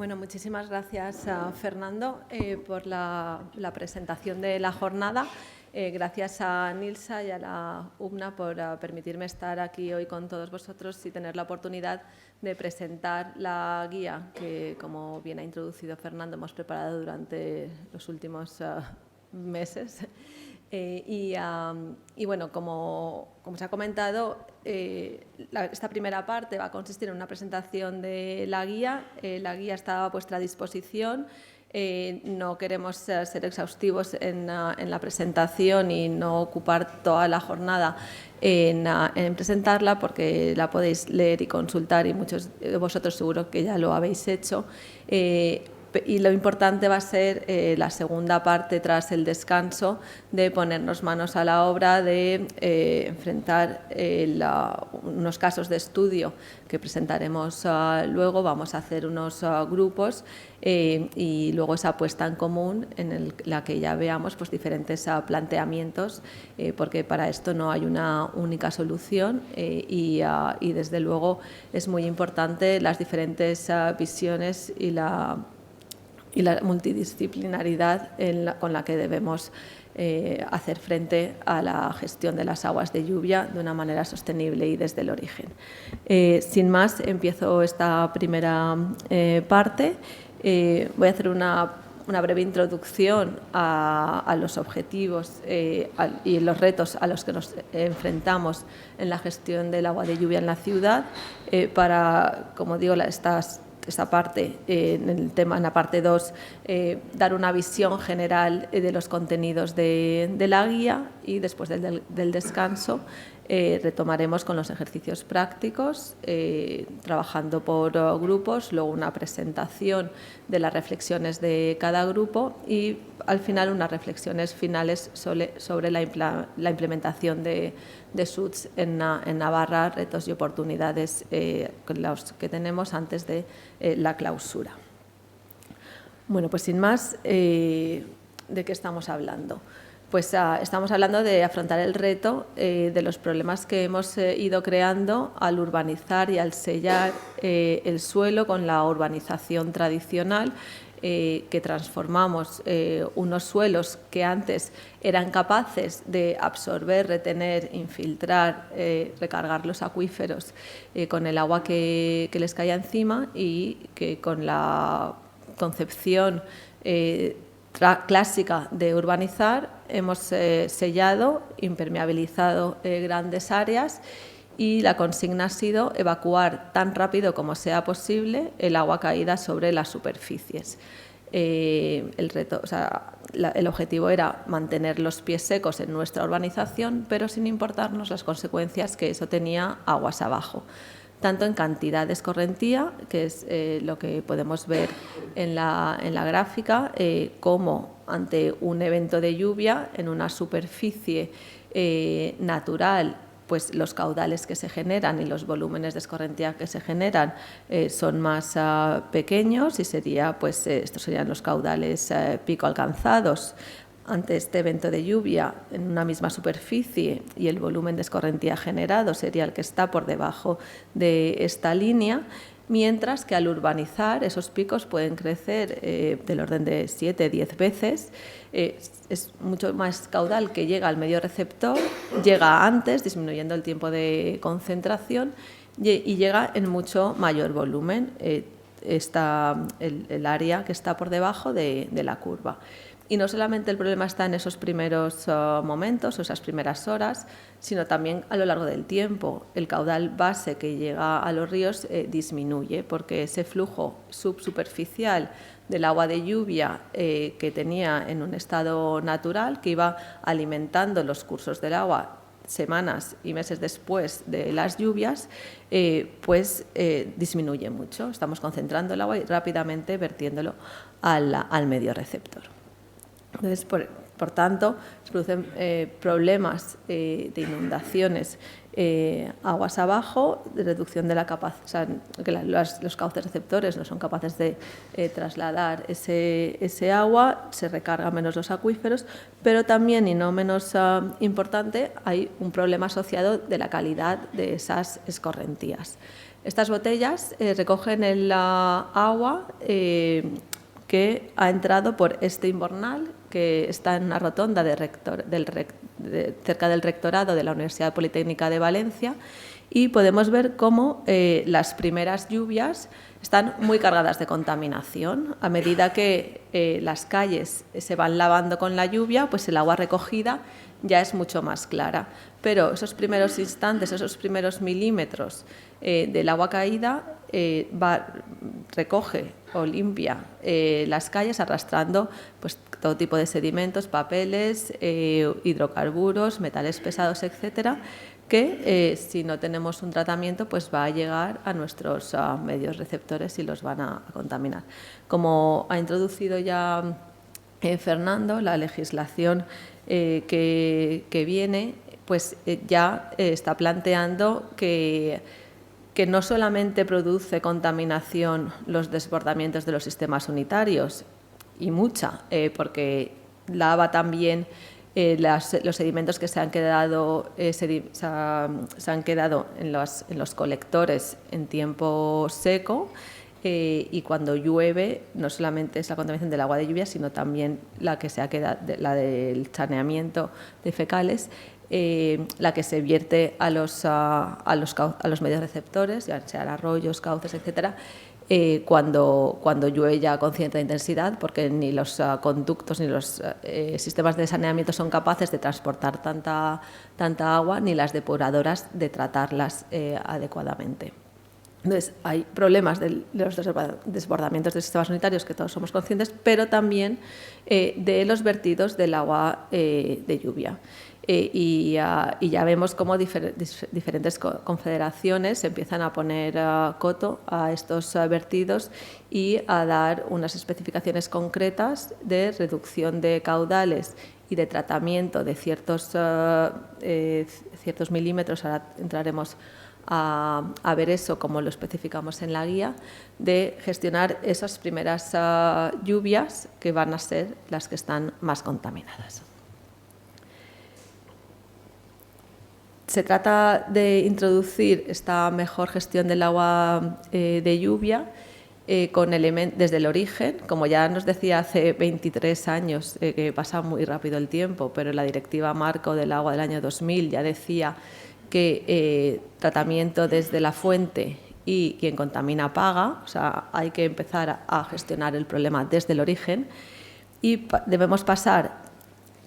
Bueno, muchísimas gracias a Fernando por la presentación de la jornada. Gracias a Nilsa y a la UMNA por permitirme estar aquí hoy con todos vosotros y tener la oportunidad de presentar la guía que, como bien ha introducido Fernando, hemos preparado durante los últimos meses. Y bueno, como se ha comentado, esta primera parte va a consistir en una presentación de la guía. La guía está a vuestra disposición. No queremos ser exhaustivos en la presentación y no ocupar toda la jornada en presentarla, porque la podéis leer y consultar, y muchos de vosotros seguro que ya lo habéis hecho. Y lo importante va a ser la segunda parte, tras el descanso, de ponernos manos a la obra, de enfrentar unos casos de estudio que presentaremos luego. Vamos a hacer unos grupos y luego esa puesta en común en la que ya veamos pues, diferentes planteamientos, porque para esto no hay una única solución y desde luego es muy importante las diferentes visiones y la multidisciplinaridad con la que debemos hacer frente a la gestión de las aguas de lluvia de una manera sostenible y desde el origen. Sin más, empiezo esta primera parte. Voy a hacer una breve introducción a los objetivos y los retos a los que nos enfrentamos en la gestión del agua de lluvia en la ciudad, para, como digo, esta parte, en la parte 2, dar una visión general de los contenidos de la guía, y después del descanso retomaremos con los ejercicios prácticos, trabajando por grupos, luego una presentación de las reflexiones de cada grupo y al final unas reflexiones finales sobre la implementación de SUTS en Navarra, retos y oportunidades los que tenemos antes de la clausura. Bueno, pues sin más, ¿de qué estamos hablando? Pues estamos hablando de afrontar el reto de los problemas que hemos ido creando al urbanizar y al sellar el suelo con la urbanización tradicional, que transformamos unos suelos que antes eran capaces de absorber, retener, infiltrar, recargar los acuíferos con el agua que les caía encima, y que con la concepción clásica de urbanizar hemos sellado, impermeabilizado grandes áreas, y la consigna ha sido evacuar tan rápido como sea posible el agua caída sobre las superficies. El objetivo era mantener los pies secos en nuestra urbanización, pero sin importarnos las consecuencias que eso tenía aguas abajo, tanto en cantidad de escorrentía, que es lo que podemos ver en la gráfica, como ante un evento de lluvia en una superficie natural, pues los caudales que se generan y los volúmenes de escorrentía que se generan son más pequeños, y estos serían los caudales pico alcanzados ante este evento de lluvia en una misma superficie, y el volumen de escorrentía generado sería el que está por debajo de esta línea, mientras que al urbanizar esos picos pueden crecer del orden de 7-10 veces. Es mucho más caudal que llega al medio receptor, llega antes, disminuyendo el tiempo de concentración, y llega en mucho mayor volumen. Está el área que está por debajo de la curva. Y no solamente el problema está en esos primeros momentos o esas primeras horas, sino también a lo largo del tiempo. El caudal base que llega a los ríos disminuye, porque ese flujo subsuperficial del agua de lluvia que tenía en un estado natural, que iba alimentando los cursos del agua semanas y meses después de las lluvias, disminuye mucho. Estamos concentrando el agua y rápidamente vertiéndolo al medio receptor. Entonces, por tanto, se producen problemas de inundaciones aguas abajo, de reducción de la capacidad, o sea, que los cauces receptores no son capaces de trasladar ese agua, se recargan menos los acuíferos, pero también, y no menos importante, hay un problema asociado de la calidad de esas escorrentías. Estas botellas recogen el agua que ha entrado por este invernal, que está en una rotonda cerca del rectorado de la Universidad Politécnica de Valencia, y podemos ver cómo las primeras lluvias están muy cargadas de contaminación. A medida que las calles se van lavando con la lluvia, pues el agua recogida ya es mucho más clara. Pero esos primeros instantes, esos primeros milímetros del agua caída recoge o limpia las calles arrastrando pues, todo tipo de sedimentos, papeles, hidrocarburos, metales pesados, etcétera, que si no tenemos un tratamiento pues va a llegar a nuestros medios receptores y los van a contaminar. Como ha introducido ya Fernando, la legislación que viene pues ya está planteando que no solamente produce contaminación los desbordamientos de los sistemas unitarios, y mucha, porque lava también los sedimentos que se han quedado, se han quedado en los colectores en tiempo seco, y cuando llueve no solamente es la contaminación del agua de lluvia, sino también la que se ha quedado, la del saneamiento de fecales, la que se vierte a los medios receptores, ya sean arroyos, cauces, etcétera, cuando llueve ya con cierta intensidad, porque ni los conductos ni los sistemas de saneamiento son capaces de transportar tanta agua, ni las depuradoras de tratarlas adecuadamente. Entonces, hay problemas de los desbordamientos de sistemas unitarios que todos somos conscientes, pero también de los vertidos del agua de lluvia. Y ya vemos cómo diferentes confederaciones empiezan a poner coto a estos vertidos y a dar unas especificaciones concretas de reducción de caudales y de tratamiento de ciertos milímetros. Ahora entraremos a ver eso, como lo especificamos en la guía, de gestionar esas primeras lluvias que van a ser las que están más contaminadas. Se trata de introducir esta mejor gestión del agua de lluvia desde el origen. Como ya nos decía hace 23 años, que pasa muy rápido el tiempo, pero la Directiva Marco del Agua del año 2000 ya decía que tratamiento desde la fuente y quien contamina paga, o sea, hay que empezar a gestionar el problema desde el origen, y debemos pasar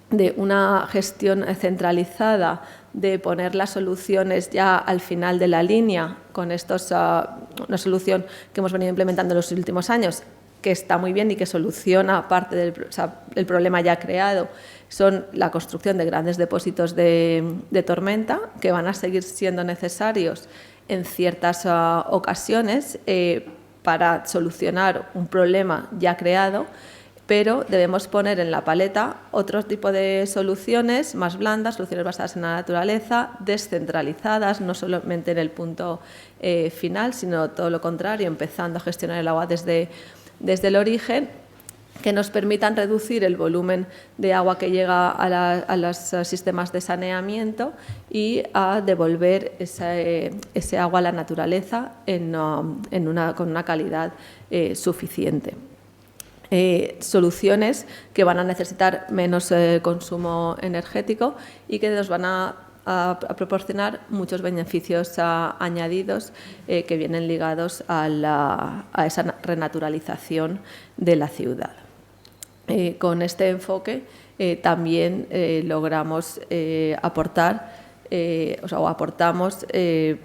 de una gestión centralizada, de poner las soluciones ya al final de la línea, con una solución que hemos venido implementando en los últimos años, que está muy bien y que soluciona parte del problema ya creado, son la construcción de grandes depósitos de tormenta, que van a seguir siendo necesarios en ciertas ocasiones para solucionar un problema ya creado, pero debemos poner en la paleta otro tipo de soluciones más blandas, soluciones basadas en la naturaleza, descentralizadas, no solamente en el punto final, sino todo lo contrario, empezando a gestionar el agua desde el origen, que nos permitan reducir el volumen de agua que llega a los sistemas de saneamiento y a devolver ese agua a la naturaleza con una calidad suficiente. Soluciones que van a necesitar menos consumo energético y que nos van a proporcionar muchos beneficios añadidos que vienen ligados a esa renaturalización de la ciudad. Con este enfoque también logramos aportamos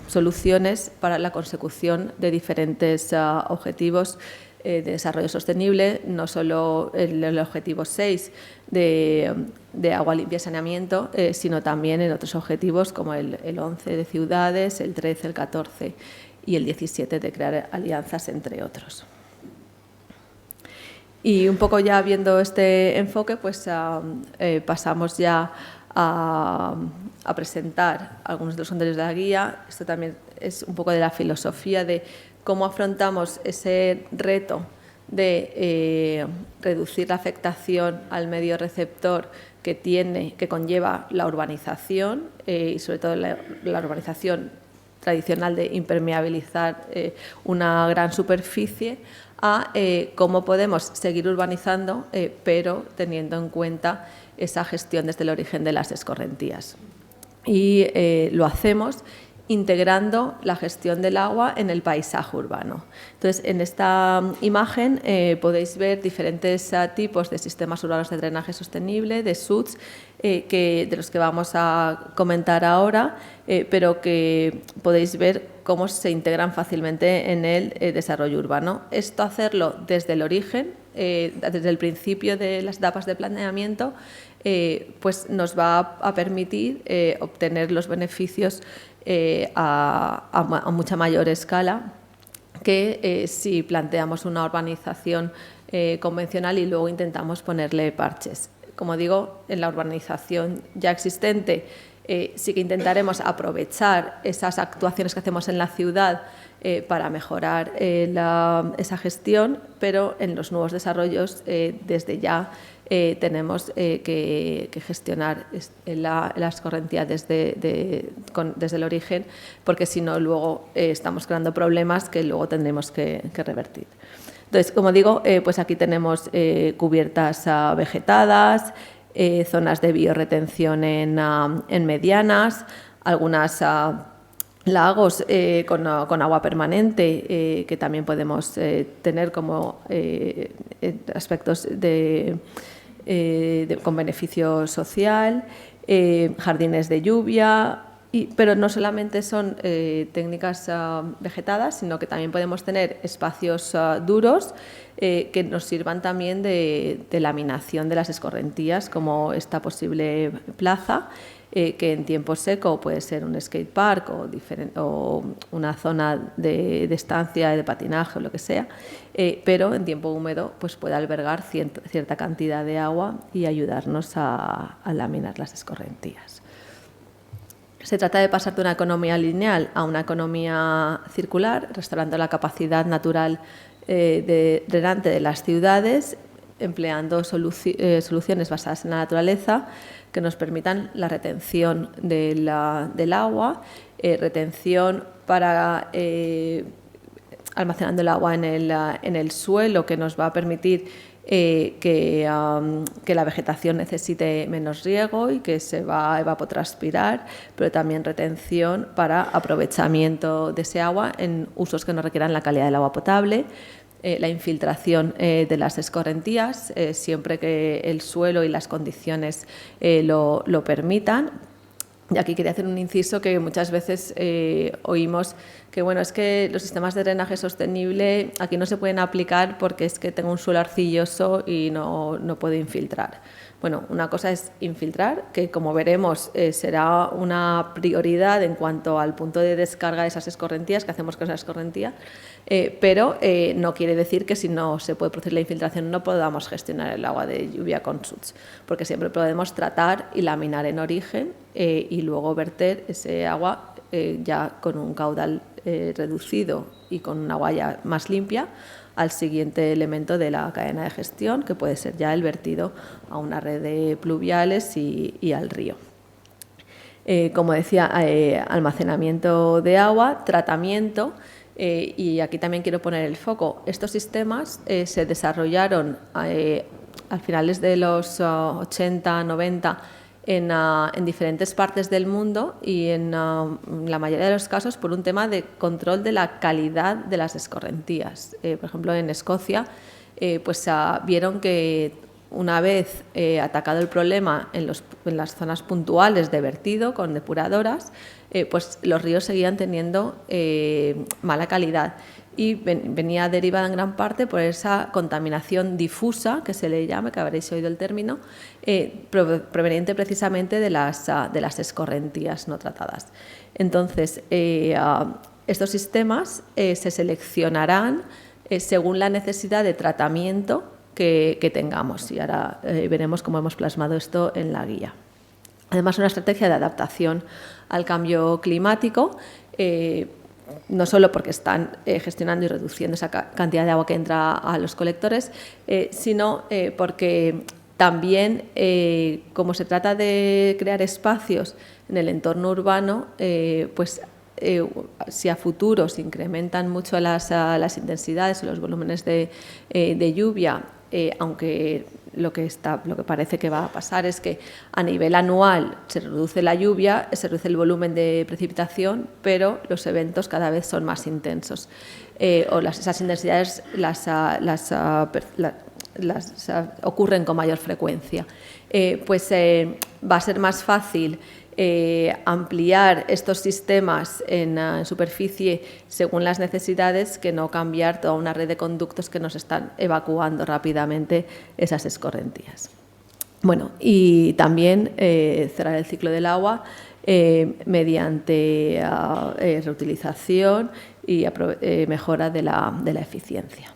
soluciones para la consecución de diferentes objetivos de desarrollo sostenible, no solo el objetivo 6 de agua limpia y saneamiento, sino también en otros objetivos como el 11 de ciudades, el 13, el 14 y el 17 de crear alianzas, entre otros. Y un poco ya viendo este enfoque, pues pasamos ya a presentar algunos de los contenidos de la guía. Esto también es un poco de la filosofía de cómo afrontamos ese reto de reducir la afectación al medio receptor que conlleva la urbanización y sobre todo la urbanización tradicional de impermeabilizar una gran superficie, a cómo podemos seguir urbanizando, pero teniendo en cuenta esa gestión desde el origen de las escorrentías. Y lo hacemos integrando la gestión del agua en el paisaje urbano. Entonces, en esta imagen podéis ver diferentes tipos de sistemas urbanos de drenaje sostenible, de SUDs, de los que vamos a comentar ahora, pero que podéis ver cómo se integran fácilmente en el desarrollo urbano. Esto hacerlo desde el origen, desde el principio de las etapas de planeamiento, pues nos va a permitir obtener los beneficios a mucha mayor escala que si planteamos una urbanización convencional y luego intentamos ponerle parches. Como digo, en la urbanización ya existente sí que intentaremos aprovechar esas actuaciones que hacemos en la ciudad para mejorar esa gestión, pero en los nuevos desarrollos desde ya tenemos que gestionar la escorrentía desde el origen, porque si no luego estamos creando problemas que luego tendremos que revertir. Entonces, como digo, pues aquí tenemos cubiertas vegetadas, zonas de biorretención en medianas, algunas lagos con agua permanente que también podemos tener como aspectos con beneficio social, jardines de lluvia, pero no solamente son técnicas vegetadas, sino que también podemos tener espacios duros que nos sirvan también de laminación de las escorrentías, como esta posible plaza, que en tiempo seco puede ser un skate park o una zona de estancia, de patinaje o lo que sea, pero en tiempo húmedo pues puede albergar cierta cantidad de agua y ayudarnos a laminar las escorrentías. Se trata de pasar de una economía lineal a una economía circular, restaurando la capacidad natural drenante de las ciudades, empleando soluciones basadas en la naturaleza que nos permitan la retención del agua, retención para almacenando el agua en el suelo, que nos va a permitir que la vegetación necesite menos riego y que se va a evapotranspirar, pero también retención para aprovechamiento de ese agua en usos que no requieran la calidad del agua potable, la infiltración de las escorrentías, siempre que el suelo y las condiciones lo permitan. Y aquí quería hacer un inciso que muchas veces oímos que bueno, es que los sistemas de drenaje sostenible aquí no se pueden aplicar porque es que tengo un suelo arcilloso y no puedo infiltrar. Bueno, una cosa es infiltrar, que como veremos será una prioridad en cuanto al punto de descarga de esas escorrentías, que hacemos con esa escorrentía, pero no quiere decir que si no se puede producir la infiltración no podamos gestionar el agua de lluvia con SUDs, porque siempre podemos tratar y laminar en origen y luego verter ese agua ya con un caudal reducido y con un agua ya más limpia al siguiente elemento de la cadena de gestión, que puede ser ya el vertido a una red de pluviales y al río. Como decía, almacenamiento de agua, tratamiento, y aquí también quiero poner el foco. Estos sistemas se desarrollaron a finales de los 80, 90 en diferentes partes del mundo y en la mayoría de los casos por un tema de control de la calidad de las escorrentías. Por ejemplo, en Escocia pues vieron que una vez atacado el problema en las zonas puntuales de vertido con depuradoras, pues los ríos seguían teniendo mala calidad y venía derivada en gran parte por esa contaminación difusa, que se le llama, que habréis oído el término, proveniente precisamente de las escorrentías no tratadas. Entonces, estos sistemas se seleccionarán según la necesidad de tratamiento que tengamos, y ahora veremos cómo hemos plasmado esto en la guía. Además, una estrategia de adaptación al cambio climático, no solo porque están gestionando y reduciendo esa cantidad de agua que entra a los colectores, sino porque también, como se trata de crear espacios en el entorno urbano, pues si a futuro se incrementan mucho las intensidades o los volúmenes de lluvia, aunque lo que parece que va a pasar es que a nivel anual se reduce la lluvia, se reduce el volumen de precipitación, pero los eventos cada vez son más intensos. Esas intensidades ocurren con mayor frecuencia. Va a ser más fácil ampliar estos sistemas en superficie según las necesidades que no cambiar toda una red de conductos que nos están evacuando rápidamente esas escorrentías. Bueno, y también cerrar el ciclo del agua mediante reutilización y mejora de la eficiencia.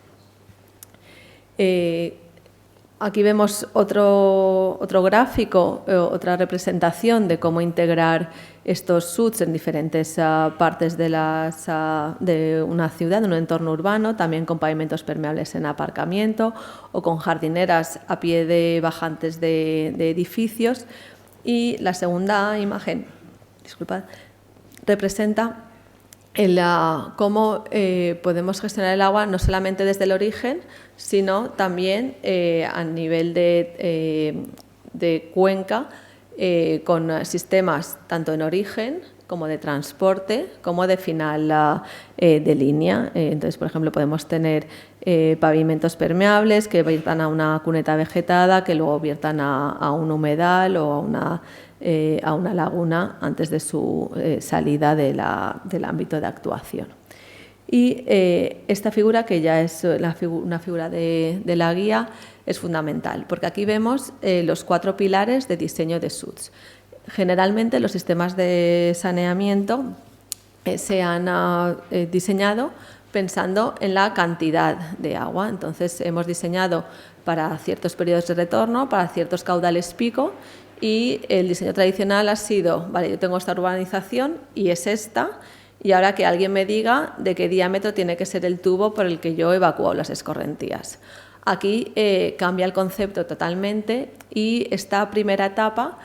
Aquí vemos otro gráfico, otra representación de cómo integrar estos SUTs en diferentes partes de una ciudad, de un entorno urbano, también con pavimentos permeables en aparcamiento o con jardineras a pie de bajantes de edificios. Y la segunda imagen, disculpad, representa cómo podemos gestionar el agua no solamente desde el origen, sino también a nivel de cuenca, con sistemas tanto en origen como de transporte, como de final de línea. Entonces, por ejemplo, podemos tener pavimentos permeables que viertan a una cuneta vegetada, que luego viertan a un humedal o a una laguna antes de su salida del ámbito de actuación. Y esta figura, que ya es una figura de la guía, es fundamental, porque aquí vemos los 4 pilares de diseño de SUTs. Generalmente los sistemas de saneamiento se han diseñado pensando en la cantidad de agua. Entonces, hemos diseñado para ciertos periodos de retorno, para ciertos caudales pico, y el diseño tradicional ha sido, vale, yo tengo esta urbanización y es esta, y ahora que alguien me diga de qué diámetro tiene que ser el tubo por el que yo evacúo las escorrentías. Aquí cambia el concepto totalmente y esta primera etapa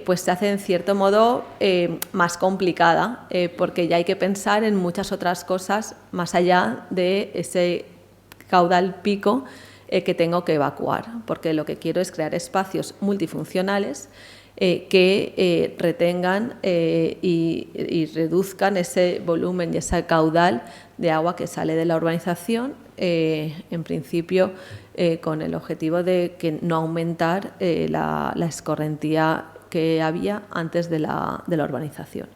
pues se hace en cierto modo más complicada, porque ya hay que pensar en muchas otras cosas más allá de ese caudal pico que tengo que evacuar, porque lo que quiero es crear espacios multifuncionales que retengan y reduzcan ese volumen y ese caudal de agua que sale de la urbanización, en principio con el objetivo de que no aumentar la escorrentía que había antes de la urbanización.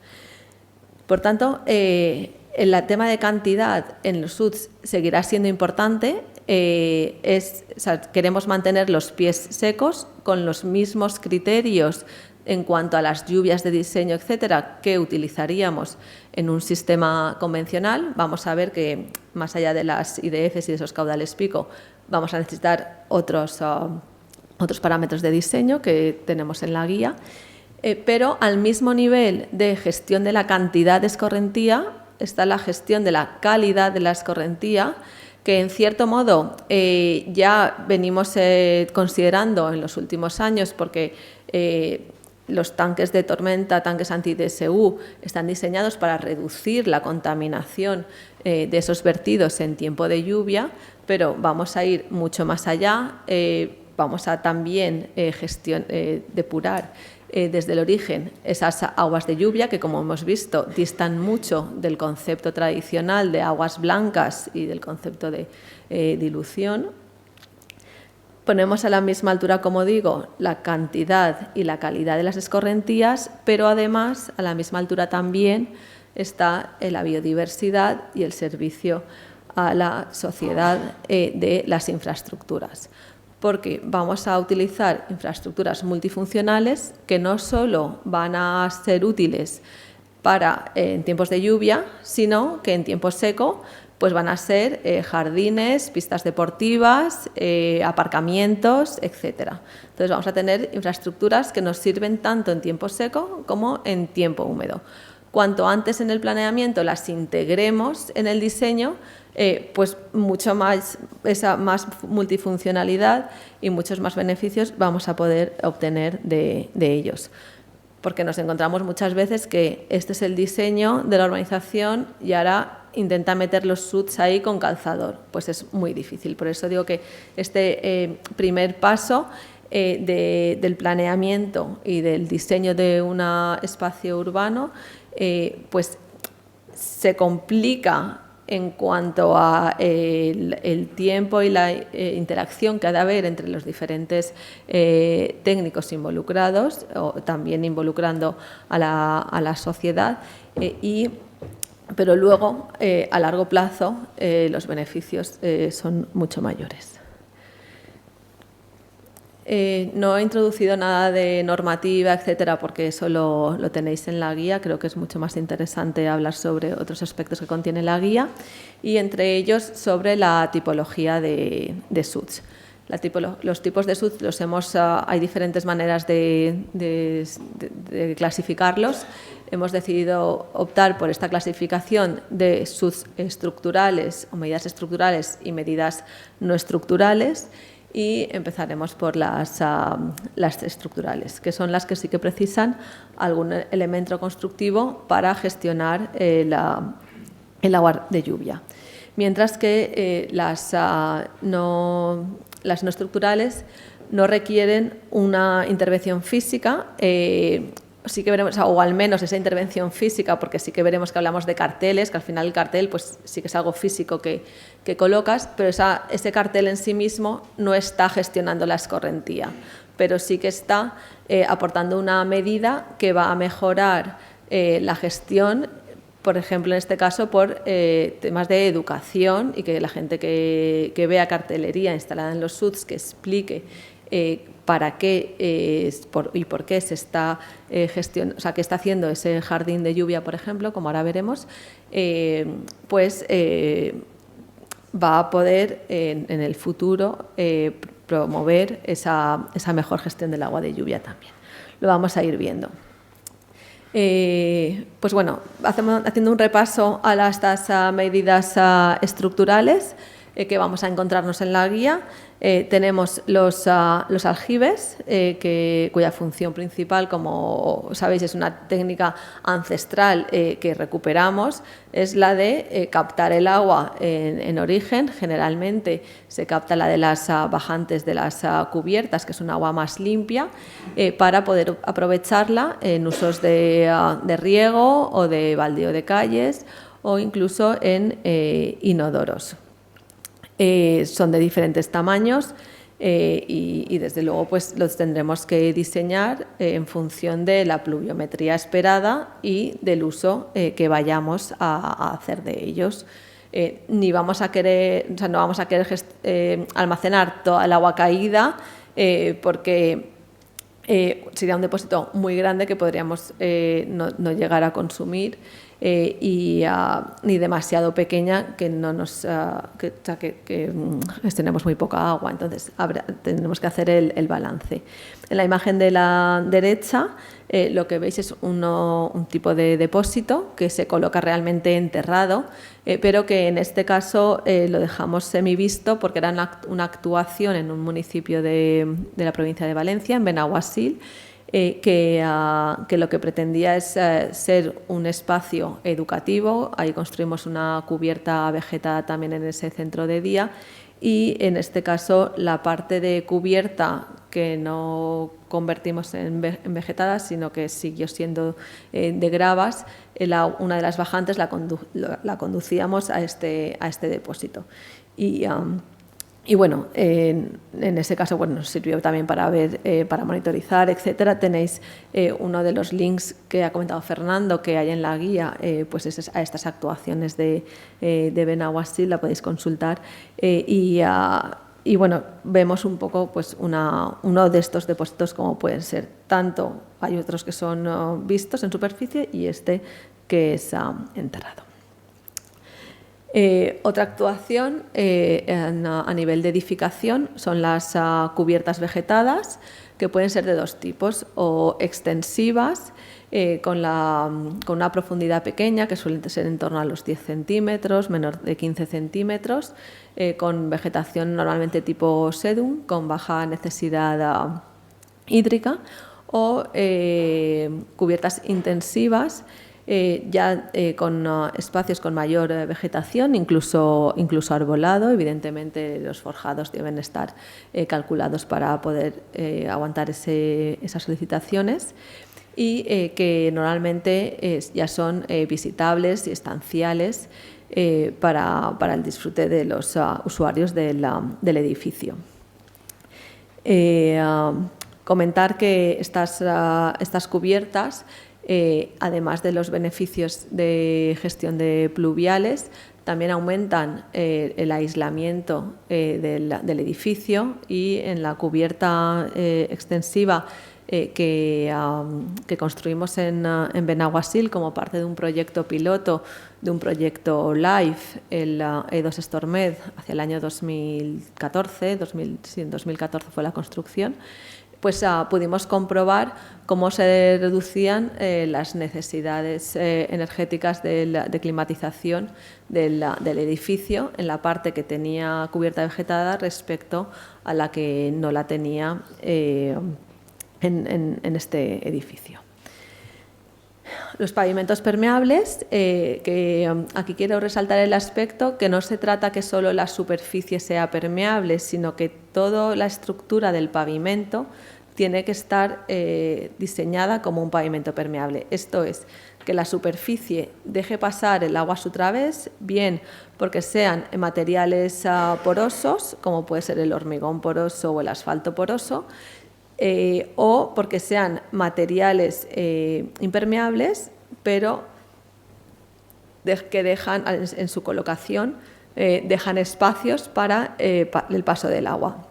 Por tanto, el tema de cantidad en los SUTs seguirá siendo importante. Queremos mantener los pies secos con los mismos criterios en cuanto a las lluvias de diseño, etcétera, que utilizaríamos en un sistema convencional. Vamos a ver que más allá de las IDFs y de esos caudales pico, vamos a necesitar otros parámetros de diseño que tenemos en la guía, pero al mismo nivel de gestión de la cantidad de escorrentía está la gestión de la calidad de la escorrentía, que en cierto modo ya venimos considerando en los últimos años, porque los tanques de tormenta, tanques anti-DSU, están diseñados para reducir la contaminación de esos vertidos en tiempo de lluvia, pero vamos a ir mucho más allá. Vamos a también depurar desde el origen esas aguas de lluvia que, como hemos visto, distan mucho del concepto tradicional de aguas blancas y del concepto de dilución. Ponemos a la misma altura, como digo, la cantidad y la calidad de las escorrentías, pero además a la misma altura también está la biodiversidad y el servicio a la sociedad de las infraestructuras, porque vamos a utilizar infraestructuras multifuncionales que no solo van a ser útiles en tiempos de lluvia, sino que en tiempo seco pues van a ser jardines, pistas deportivas, aparcamientos, etcétera. Entonces vamos a tener infraestructuras que nos sirven tanto en tiempo seco como en tiempo húmedo. Cuanto antes en el planeamiento las integremos en el diseño, pues mucho más, esa más multifuncionalidad y muchos más beneficios vamos a poder obtener de ellos. Porque nos encontramos muchas veces que este es el diseño de la urbanización y ahora intenta meter los SUTs ahí con calzador. Pues es muy difícil. Por eso digo que este primer paso del planeamiento y del diseño de un espacio urbano pues se complica en cuanto a el tiempo y la interacción que ha de haber entre los diferentes técnicos involucrados, o también involucrando a la sociedad, pero luego, a largo plazo, los beneficios son mucho mayores. No he introducido nada de normativa, etcétera, porque eso lo tenéis en la guía. Creo que es mucho más interesante hablar sobre otros aspectos que contiene la guía y entre ellos sobre la tipología de SUTs. Los tipos de SUTs hay diferentes maneras de clasificarlos. Hemos decidido optar por esta clasificación de SUTs estructurales o medidas estructurales y medidas no estructurales. Y empezaremos por las estructurales, que son las que sí que precisan algún elemento constructivo para gestionar el agua de lluvia. Mientras que las no estructurales no requieren una intervención física, sí que veremos, o al menos esa intervención física, porque sí que veremos que hablamos de carteles, que al final el cartel pues sí que es algo físico que colocas, pero ese cartel en sí mismo no está gestionando la escorrentía, pero sí que está aportando una medida que va a mejorar la gestión, por ejemplo, en este caso, por temas de educación y que la gente que vea cartelería instalada en los SUTs que explique para qué y por qué se está gestionando, o sea, qué está haciendo ese jardín de lluvia, por ejemplo, como ahora veremos, va a poder en el futuro promover esa mejor gestión del agua de lluvia también. Lo vamos a ir viendo. Pues bueno, haciendo un repaso a estas medidas estructurales que vamos a encontrarnos en la guía. Tenemos los aljibes, cuya función principal, como sabéis, es una técnica ancestral que recuperamos, es la de captar el agua en origen. Generalmente se capta la de las bajantes de las cubiertas, que es un agua más limpia, para poder aprovecharla en usos de riego o de baldío de calles o incluso en inodoros. Son de diferentes tamaños y desde luego pues los tendremos que diseñar en función de la pluviometría esperada y del uso que vayamos a hacer de ellos. No vamos a querer almacenar toda el agua caída porque sería un depósito muy grande que podríamos no llegar a consumir. Ni demasiado pequeña que gestionemos muy poca agua. Entonces tendremos que hacer el balance. En la imagen de la derecha lo que veis es un tipo de depósito que se coloca realmente enterrado, pero que en este caso lo dejamos semivisto porque era una actuación en un municipio de la provincia de Valencia, en Benaguasil, que lo que pretendía es ser un espacio educativo. Ahí construimos una cubierta vegetada también en ese centro de día y en este caso la parte de cubierta que no convertimos en vegetada, sino que siguió siendo de gravas, una de las bajantes la conducíamos a este depósito. Y bueno, en ese caso nos sirvió también para ver, para monitorizar, etcétera. Tenéis uno de los links que ha comentado Fernando que hay en la guía, pues es a estas actuaciones de Benaguasil, la podéis consultar. Y bueno, vemos un poco pues uno de estos depósitos como pueden ser. Tanto hay otros que son vistos en superficie y este que es enterrado. Otra actuación a nivel de edificación son las cubiertas vegetadas, que pueden ser de dos tipos, o extensivas, con una profundidad pequeña, que suele ser en torno a los 10 centímetros, menor de 15 centímetros, con vegetación normalmente tipo sedum, con baja necesidad hídrica, o cubiertas intensivas, con espacios con mayor vegetación, incluso arbolado. Evidentemente los forjados deben estar calculados para poder aguantar esas solicitaciones, y que normalmente ya son visitables y estanciales para el disfrute de los usuarios del edificio. Comentar que estas cubiertas, además de los beneficios de gestión de pluviales, también aumentan el aislamiento del edificio, y en la cubierta extensiva que construimos en Benaguasil como parte de un proyecto piloto, de un proyecto LIFE, el E2 Stormed, hacia el año 2014, sí, en 2014 fue la construcción, pues pudimos comprobar cómo se reducían las necesidades energéticas de climatización del edificio en la parte que tenía cubierta vegetada respecto a la que no la tenía en este edificio. Los pavimentos permeables, que aquí quiero resaltar el aspecto que no se trata que solo la superficie sea permeable, sino que toda la estructura del pavimento tiene que estar diseñada como un pavimento permeable. Esto es, que la superficie deje pasar el agua a su través, bien porque sean materiales porosos, como puede ser el hormigón poroso o el asfalto poroso, o porque sean materiales impermeables, pero que dejan en su colocación, dejan espacios para el paso del agua,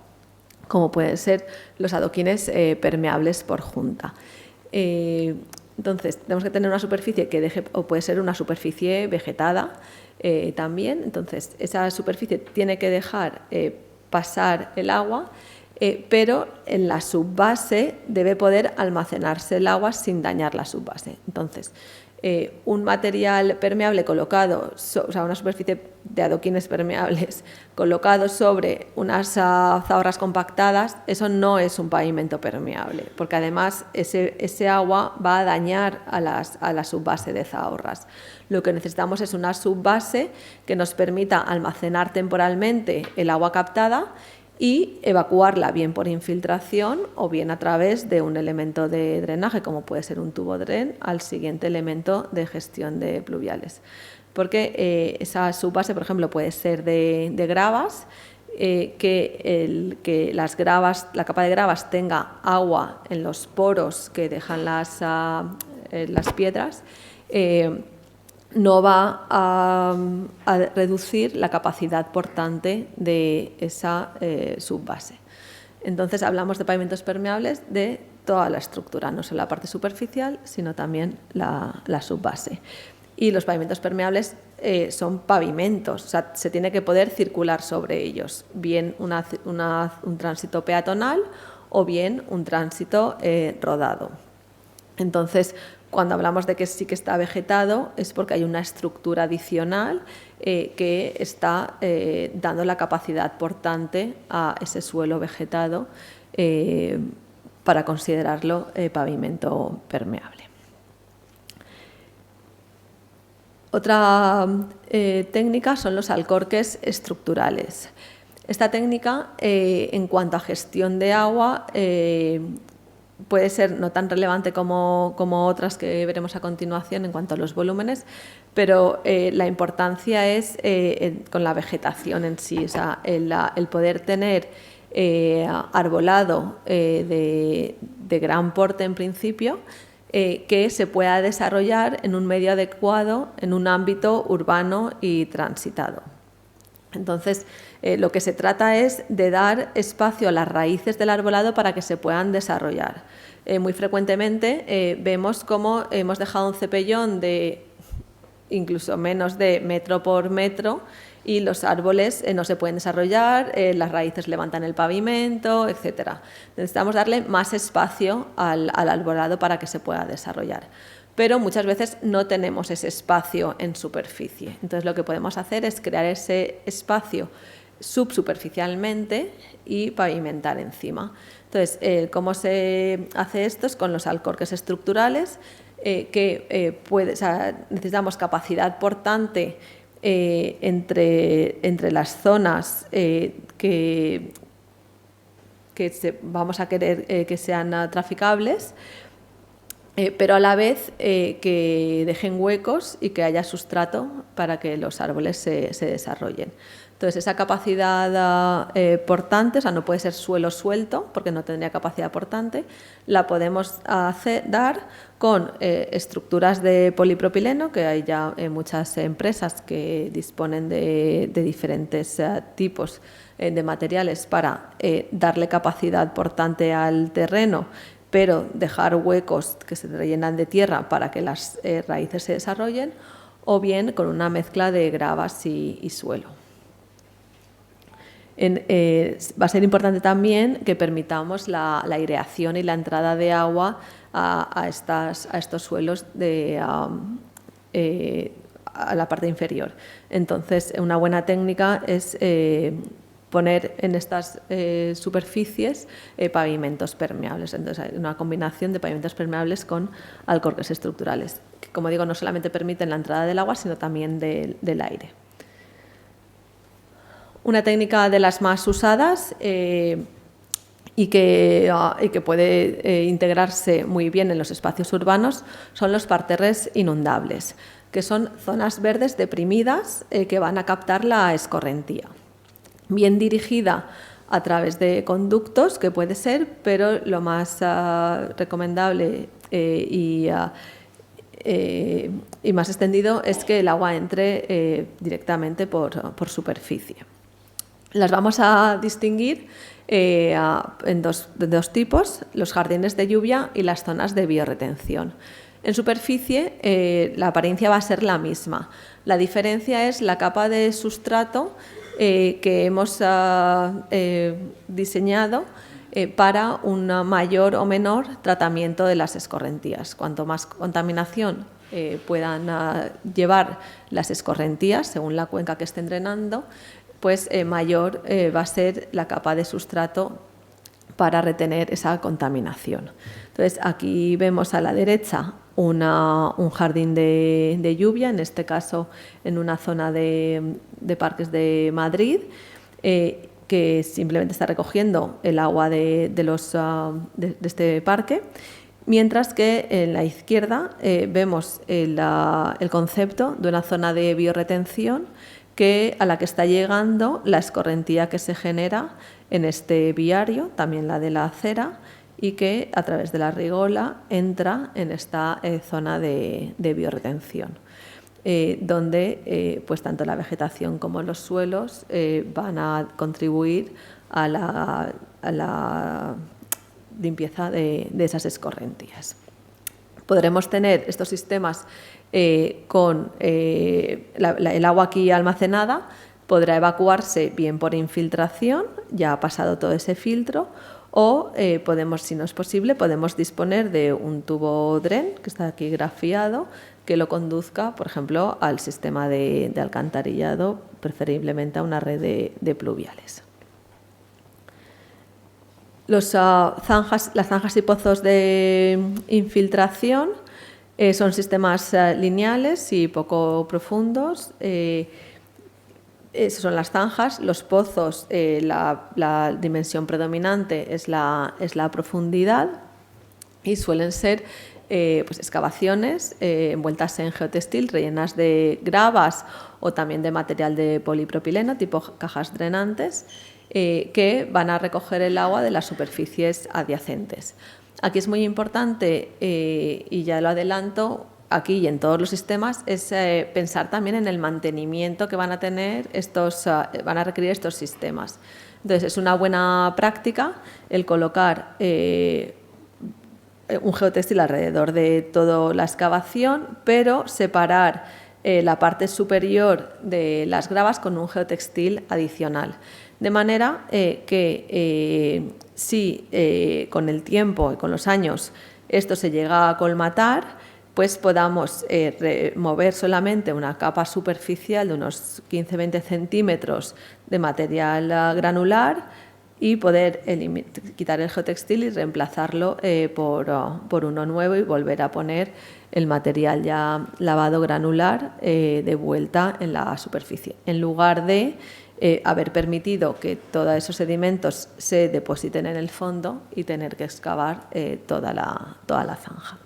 como pueden ser los adoquines permeables por junta. Entonces, tenemos que tener una superficie que deje, o puede ser una superficie vegetada también. Entonces, esa superficie tiene que dejar pasar el agua, pero en la subbase debe poder almacenarse el agua sin dañar la subbase. Entonces, un material permeable colocado, o sea, una superficie de adoquines permeables colocado sobre unas zahorras compactadas, eso no es un pavimento permeable, porque además ese agua va a dañar a la subbase de zahorras. Lo que necesitamos es una subbase que nos permita almacenar temporalmente el agua captada y evacuarla bien por infiltración o bien a través de un elemento de drenaje, como puede ser un tubo dren, al siguiente elemento de gestión de pluviales. Porque esa subbase, por ejemplo, puede ser de gravas, que las gravas, la capa de gravas tenga agua en los poros que dejan las piedras, no va a reducir la capacidad portante de esa subbase. Entonces, hablamos de pavimentos permeables de toda la estructura, no solo la parte superficial, sino también la subbase. Y los pavimentos permeables son pavimentos, o sea, se tiene que poder circular sobre ellos, bien un tránsito peatonal o bien un tránsito rodado. Entonces, cuando hablamos de que sí que está vegetado, es porque hay una estructura adicional que está dando la capacidad portante a ese suelo vegetado para considerarlo pavimento permeable. Otra técnica son los alcorques estructurales. Esta técnica, en cuanto a gestión de agua, puede ser no tan relevante como otras que veremos a continuación en cuanto a los volúmenes, pero la importancia es con la vegetación en sí, o sea, el poder tener arbolado de gran porte en principio, que se pueda desarrollar en un medio adecuado, en un ámbito urbano y transitado. Entonces, lo que se trata es de dar espacio a las raíces del arbolado para que se puedan desarrollar. Muy frecuentemente vemos cómo hemos dejado un cepellón de incluso menos de metro por metro, y los árboles no se pueden desarrollar, las raíces levantan el pavimento, etc. Necesitamos darle más espacio al arbolado para que se pueda desarrollar. Pero muchas veces no tenemos ese espacio en superficie. Entonces lo que podemos hacer es crear ese espacio subsuperficialmente y pavimentar encima. Entonces, ¿cómo se hace esto? Es con los alcorques estructurales, necesitamos capacidad portante entre las zonas que vamos a querer que sean traficables, pero a la vez que dejen huecos y que haya sustrato para que los árboles se desarrollen. Entonces, esa capacidad portante, o sea, no puede ser suelo suelto porque no tendría capacidad portante, la podemos dar con estructuras de polipropileno, que hay ya muchas empresas que disponen de diferentes tipos de materiales para darle capacidad portante al terreno, pero dejar huecos que se rellenan de tierra para que las raíces se desarrollen, o bien con una mezcla de gravas y suelo. Va a ser importante también que permitamos la aireación y la entrada de agua a estos suelos a la parte inferior. Entonces, una buena técnica es poner en estas superficies pavimentos permeables. Entonces, hay una combinación de pavimentos permeables con alcorques estructurales, que, como digo, no solamente permiten la entrada del agua, sino también del aire. Una técnica de las más usadas y que puede integrarse muy bien en los espacios urbanos son los parterres inundables, que son zonas verdes deprimidas que van a captar la escorrentía. Bien dirigida a través de conductos, que puede ser, pero lo más recomendable y más extendido es que el agua entre directamente por superficie. Las vamos a distinguir en dos tipos, los jardines de lluvia y las zonas de biorretención. En superficie la apariencia va a ser la misma. La diferencia es la capa de sustrato que hemos diseñado para un mayor o menor tratamiento de las escorrentías. Cuanto más contaminación puedan llevar las escorrentías, según la cuenca que estén drenando, pues mayor va a ser la capa de sustrato para retener esa contaminación. Entonces, aquí vemos a la derecha un jardín de lluvia, en este caso en una zona de parques de Madrid, que simplemente está recogiendo el agua de este parque, mientras que en la izquierda vemos el concepto de una zona de biorretención a la que está llegando la escorrentía que se genera en este viario, también la de la acera, y que a través de la rigola entra en esta zona de biorretención, donde pues tanto la vegetación como los suelos van a contribuir a la limpieza de esas escorrentías. Podremos tener estos sistemas con el agua aquí almacenada, podrá evacuarse bien por infiltración, ya ha pasado todo ese filtro, o podemos, si no es posible, podemos disponer de un tubo DREN, que está aquí grafiado, que lo conduzca, por ejemplo, al sistema de alcantarillado, preferiblemente a una red de pluviales. Las zanjas y pozos de infiltración son sistemas lineales y poco profundos. Esas son las zanjas. Los pozos, la dimensión predominante es la profundidad y suelen ser pues excavaciones envueltas en geotextil, rellenas de gravas o también de material de polipropileno, tipo cajas drenantes, que van a recoger el agua de las superficies adyacentes. Aquí es muy importante, y ya lo adelanto, aquí y en todos los sistemas, es pensar también en el mantenimiento que van a tener van a requerir estos sistemas. Entonces, es una buena práctica el colocar un geotextil alrededor de toda la excavación, pero separar la parte superior de las gravas con un geotextil adicional. De manera que si con el tiempo y con los años esto se llega a colmatar, pues podamos remover solamente una capa superficial de unos 15-20 centímetros de material granular y poder quitar el geotextil y reemplazarlo por uno nuevo y volver a poner el material ya lavado granular de vuelta en la superficie, en lugar de haber permitido que todos esos sedimentos se depositen en el fondo y tener que excavar toda la zanja.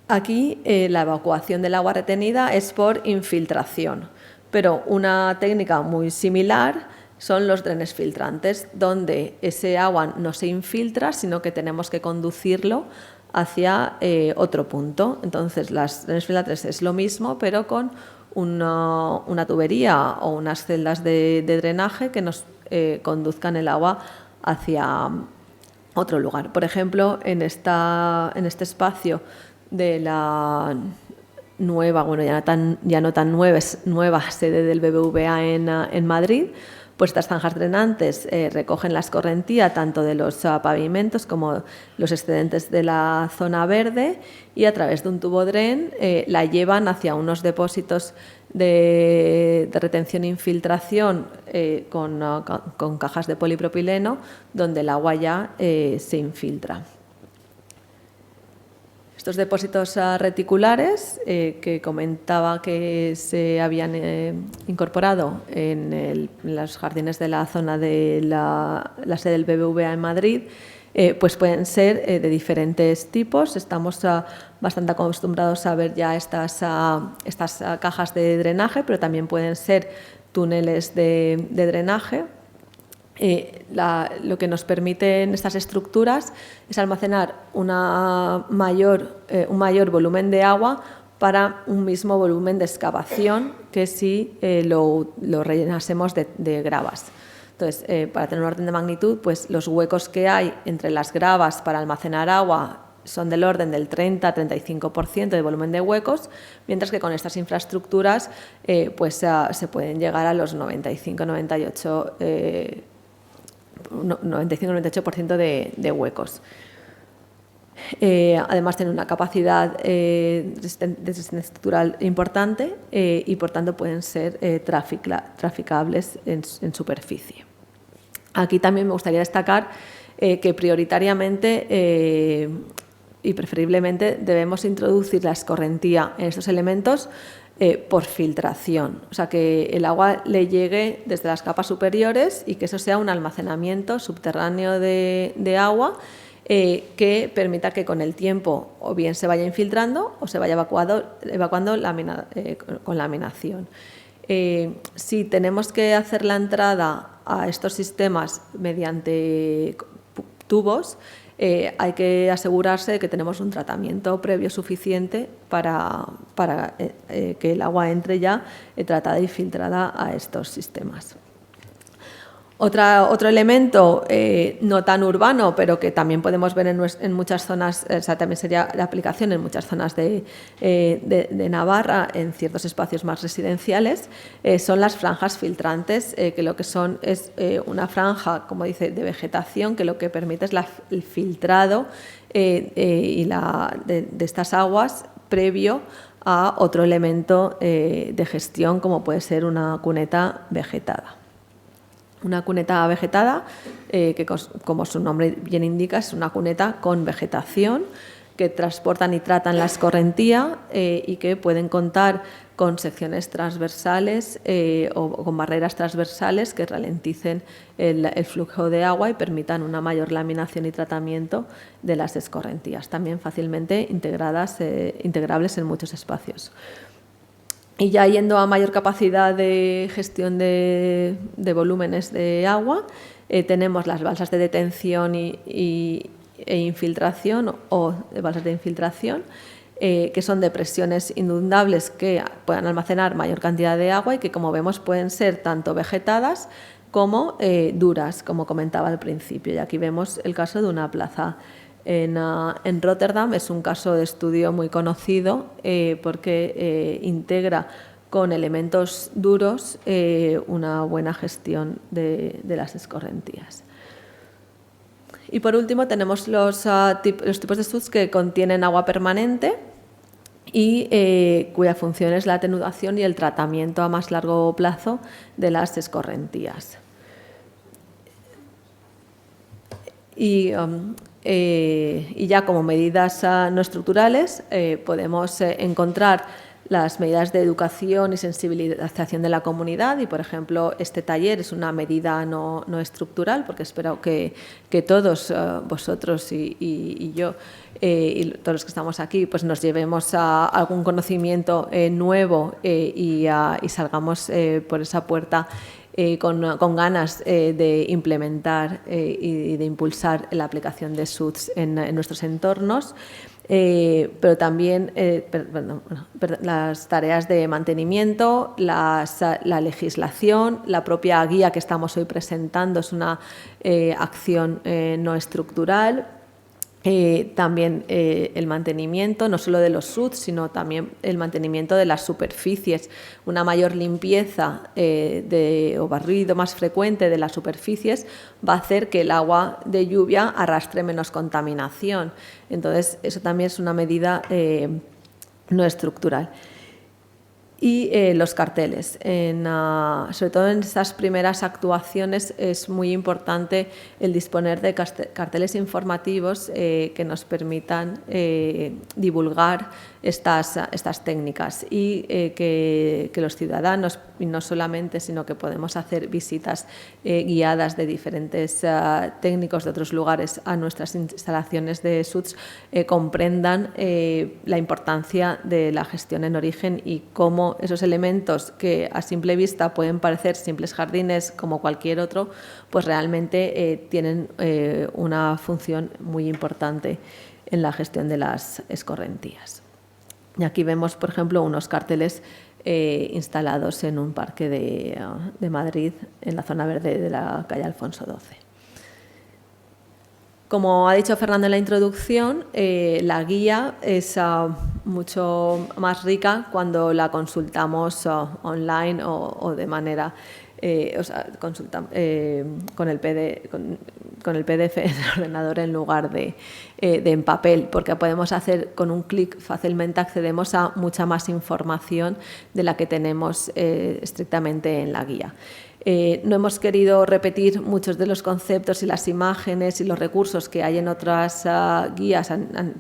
Aquí la evacuación del agua retenida es por infiltración, pero una técnica muy similar son los drenes filtrantes, donde ese agua no se infiltra, sino que tenemos que conducirlo hacia otro punto. Entonces, las drenes filtrantes es lo mismo, pero con una tubería o unas celdas de drenaje que nos conduzcan el agua hacia otro lugar. Por ejemplo, en este espacio de la nueva, bueno, ya no tan nueva sede del BBVA en Madrid, pues estas zanjas drenantes recogen la escorrentía tanto de los pavimentos como los excedentes de la zona verde y a través de un tubo dren la llevan hacia unos depósitos de retención e infiltración con cajas de polipropileno donde el agua ya se infiltra. Estos depósitos reticulares que comentaba que se habían incorporado en los jardines de la zona de la sede del BBVA en Madrid, pues pueden ser de diferentes tipos. Estamos bastante acostumbrados a ver ya estas cajas de drenaje, pero también pueden ser túneles de drenaje. Lo que nos permiten estas estructuras es almacenar un mayor volumen de agua para un mismo volumen de excavación que si lo rellenásemos de gravas. Entonces, para tener un orden de magnitud, pues los huecos que hay entre las gravas para almacenar agua son del orden del 30-35% de volumen de huecos, mientras que con estas infraestructuras pues se pueden llegar a los 95-98% de huecos. Además tienen una capacidad de resistencia estructural importante y por tanto pueden ser traficables en superficie. Aquí también me gustaría destacar que prioritariamente y preferiblemente debemos introducir la escorrentía en estos elementos por filtración, o sea que el agua le llegue desde las capas superiores y que eso sea un almacenamiento subterráneo de agua que permita que con el tiempo o bien se vaya infiltrando o se vaya evacuando con laminación. Si tenemos que hacer la entrada a estos sistemas mediante tubos, hay que asegurarse de que tenemos un tratamiento previo suficiente para que el agua entre ya tratada y filtrada a estos sistemas. Otro elemento no tan urbano, pero que también podemos ver en muchas zonas, o sea, también sería la aplicación en muchas zonas de Navarra, en ciertos espacios más residenciales, son las franjas filtrantes, que lo que son es una franja, como dice, de vegetación, que lo que permite es el filtrado de estas aguas previo a otro elemento de gestión, como puede ser una cuneta vegetada. Una cuneta vegetada, que como su nombre bien indica, es una cuneta con vegetación que transportan y tratan la escorrentía y que pueden contar con secciones transversales o con barreras transversales que ralenticen el flujo de agua y permitan una mayor laminación y tratamiento de las escorrentías, también fácilmente integrables en muchos espacios. Y ya yendo a mayor capacidad de gestión de volúmenes de agua, tenemos las balsas de detención e infiltración o balsas de infiltración, que son depresiones inundables que puedan almacenar mayor cantidad de agua y que, como vemos, pueden ser tanto vegetadas como duras, como comentaba al principio. Y aquí vemos el caso de una plaza en Rotterdam. Es un caso de estudio muy conocido porque integra con elementos duros una buena gestión de las escorrentías. Y por último tenemos los tipos de SUDS que contienen agua permanente y cuya función es la atenuación y el tratamiento a más largo plazo de las escorrentías. Y ya como medidas no estructurales podemos encontrar las medidas de educación y sensibilización de la comunidad y, por ejemplo, este taller es una medida no estructural porque espero que todos vosotros y yo y todos los que estamos aquí pues nos llevemos a algún conocimiento nuevo y salgamos por esa puerta con ganas de implementar y de impulsar la aplicación de SUDS en nuestros entornos. Pero también las tareas de mantenimiento, la legislación, la propia guía que estamos hoy presentando es una acción no estructural. También el mantenimiento, no solo de los SUDS, sino también el mantenimiento de las superficies. Una mayor limpieza o barrido más frecuente de las superficies va a hacer que el agua de lluvia arrastre menos contaminación. Entonces, eso también es una medida no estructural. Y los carteles. Sobre todo en estas primeras actuaciones es muy importante el disponer de carteles informativos que nos permitan divulgar estas técnicas y que los ciudadanos, y no solamente, sino que podemos hacer visitas guiadas de diferentes técnicos de otros lugares a nuestras instalaciones de SUDS, comprendan la importancia de la gestión en origen y cómo esos elementos que a simple vista pueden parecer simples jardines como cualquier otro, pues realmente tienen una función muy importante en la gestión de las escorrentías. Y aquí vemos, por ejemplo, unos carteles instalados en un parque de Madrid, en la zona verde de la calle Alfonso XII. Como ha dicho Fernando en la introducción, la guía es mucho más rica cuando la consultamos online o de manera con el PDF en el ordenador en lugar de en papel, porque podemos hacer con un clic fácilmente accedemos a mucha más información de la que tenemos estrictamente en la guía. No hemos querido repetir muchos de los conceptos y las imágenes y los recursos que hay en otras guías,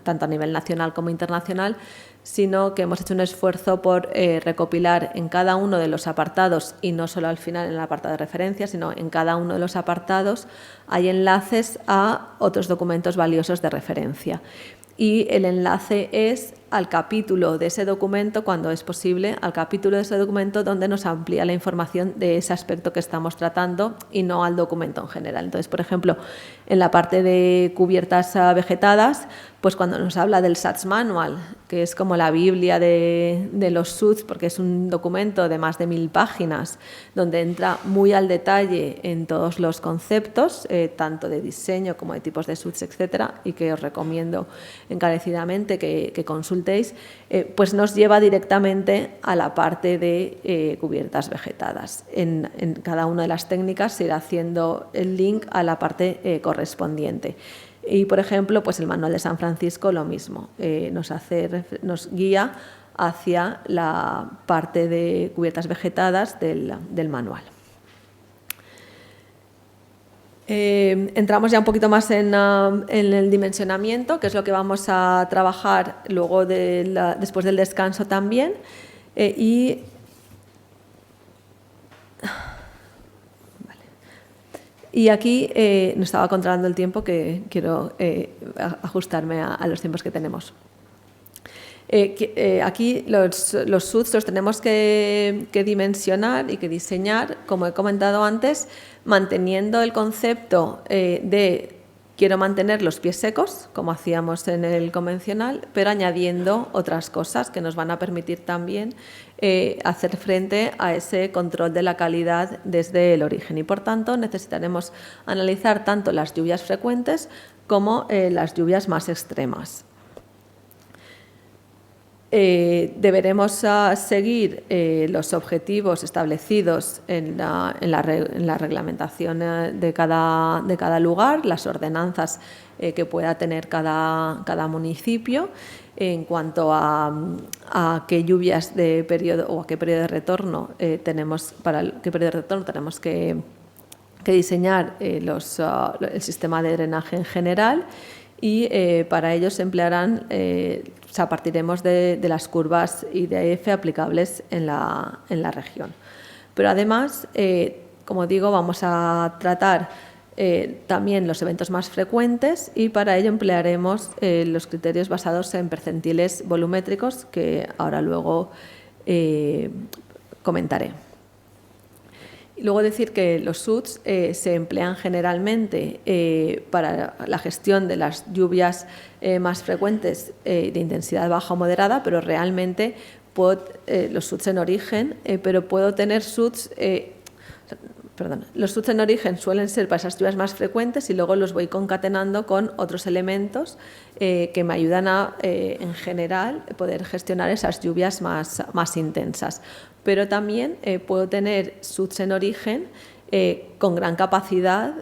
tanto a nivel nacional como internacional, sino que hemos hecho un esfuerzo por recopilar en cada uno de los apartados, y no solo al final en el apartado de referencia, sino en cada uno de los apartados hay enlaces a otros documentos valiosos de referencia. Y el enlace es al capítulo de ese documento, cuando es posible, al capítulo de ese documento donde nos amplía la información de ese aspecto que estamos tratando y no al documento en general. Entonces, por ejemplo, en la parte de cubiertas vegetadas, pues cuando nos habla del SATS Manual, que es como la Biblia de los SUDS, porque es un documento de más de 1000 páginas, donde entra muy al detalle en todos los conceptos, tanto de diseño como de tipos de SUDS, etcétera, y que os recomiendo encarecidamente que consultéis, pues nos lleva directamente a la parte de cubiertas vegetadas. En cada una de las técnicas se irá haciendo el link a la parte correspondiente. Y, por ejemplo, pues el Manual de San Francisco lo mismo, nos guía hacia la parte de cubiertas vegetadas del manual. Entramos ya un poquito más en el dimensionamiento, que es lo que vamos a trabajar luego después del descanso también. Y aquí nos estaba controlando el tiempo, que quiero ajustarme a los tiempos que tenemos. Aquí los SUDS los tenemos que dimensionar y que diseñar, como he comentado antes, manteniendo el concepto de quiero mantener los pies secos, como hacíamos en el convencional, pero añadiendo otras cosas que nos van a permitir también hacer frente a ese control de la calidad desde el origen. Y, por tanto, necesitaremos analizar tanto las lluvias frecuentes como las lluvias más extremas. Deberemos seguir los objetivos establecidos en la reglamentación de cada lugar, las ordenanzas que pueda tener cada municipio en cuanto a qué lluvias de periodo o a qué periodo de retorno tenemos que diseñar el sistema de drenaje en general. Y para ello se emplearán, partiremos de las curvas IDF aplicables en la región. Pero además, como digo, vamos a tratar también los eventos más frecuentes y para ello emplearemos los criterios basados en percentiles volumétricos que ahora luego comentaré. Y luego decir que los SUDs se emplean generalmente para la gestión de las lluvias más frecuentes de intensidad baja o moderada, pero realmente los SUDs en origen, pero puedo tener SUDs... los SUDs en origen suelen ser para esas lluvias más frecuentes y luego los voy concatenando con otros elementos que me ayudan a, en general, poder gestionar esas lluvias más intensas. Pero también puedo tener SUDs en origen con gran capacidad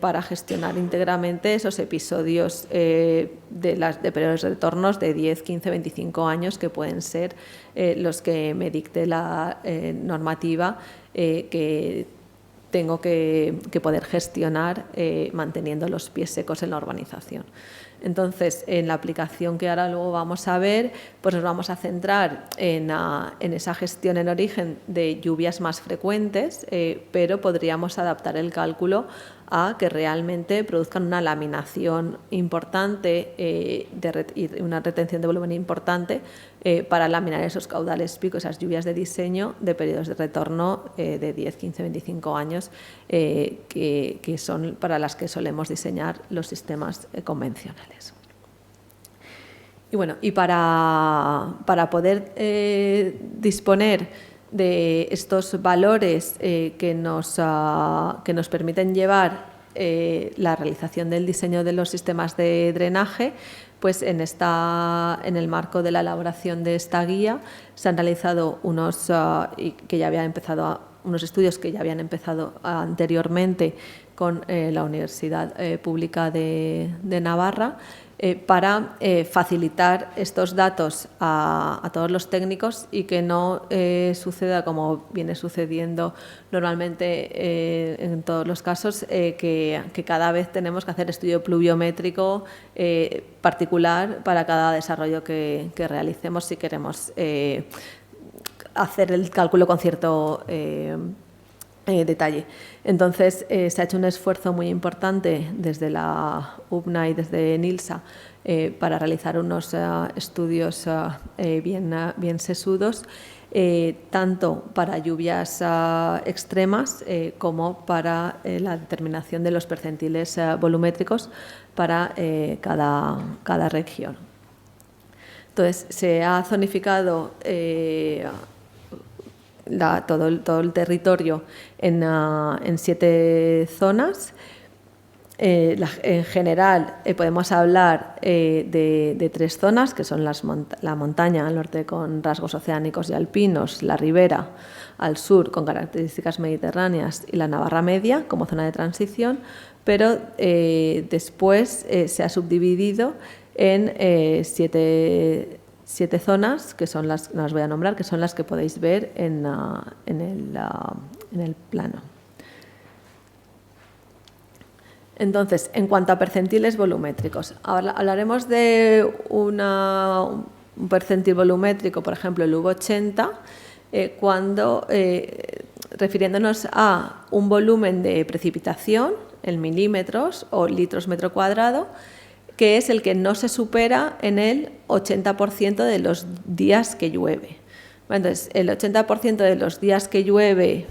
para gestionar íntegramente esos episodios de periodos de retornos de 10, 15, 25 años que pueden ser los que me dicte la normativa que tengo que poder gestionar manteniendo los pies secos en la urbanización. Entonces, en la aplicación que ahora luego vamos a ver, pues nos vamos a centrar en esa gestión en origen de lluvias más frecuentes, pero podríamos adaptar el cálculo a que realmente produzcan una laminación importante y una retención de volumen importante para laminar esos caudales pico, esas lluvias de diseño de periodos de retorno de 10, 15, 25 años que son para las que solemos diseñar los sistemas convencionales. Y bueno, y para poder disponer de estos valores que nos permiten llevar la realización del diseño de los sistemas de drenaje, pues en el marco de la elaboración de esta guía se han realizado unos estudios que ya habían empezado anteriormente con la Universidad Pública de Navarra para facilitar estos datos a todos los técnicos y que no suceda como viene sucediendo normalmente en todos los casos, que cada vez tenemos que hacer estudio pluviométrico particular para cada desarrollo que realicemos si queremos hacer el cálculo con cierto detalle. Entonces, se ha hecho un esfuerzo muy importante desde la UBNA y desde NILSA para realizar unos estudios bien sesudos, tanto para lluvias extremas como para la determinación de los percentiles volumétricos para cada región. Entonces, se ha zonificado todo el territorio en 7 zonas. En general podemos hablar de 3 zonas, que son la montaña al norte con rasgos oceánicos y alpinos, la ribera al sur con características mediterráneas y la Navarra Media como zona de transición, pero después se ha subdividido en 7 zonas, que son las voy a nombrar, que son las que podéis ver en el plano. Entonces, en cuanto a percentiles volumétricos, ahora hablaremos de un percentil volumétrico, por ejemplo, el V80, cuando refiriéndonos a un volumen de precipitación en milímetros o litros metro cuadrado, que es el que no se supera en el 80% de los días que llueve. Entonces, el 80% de los días que llueve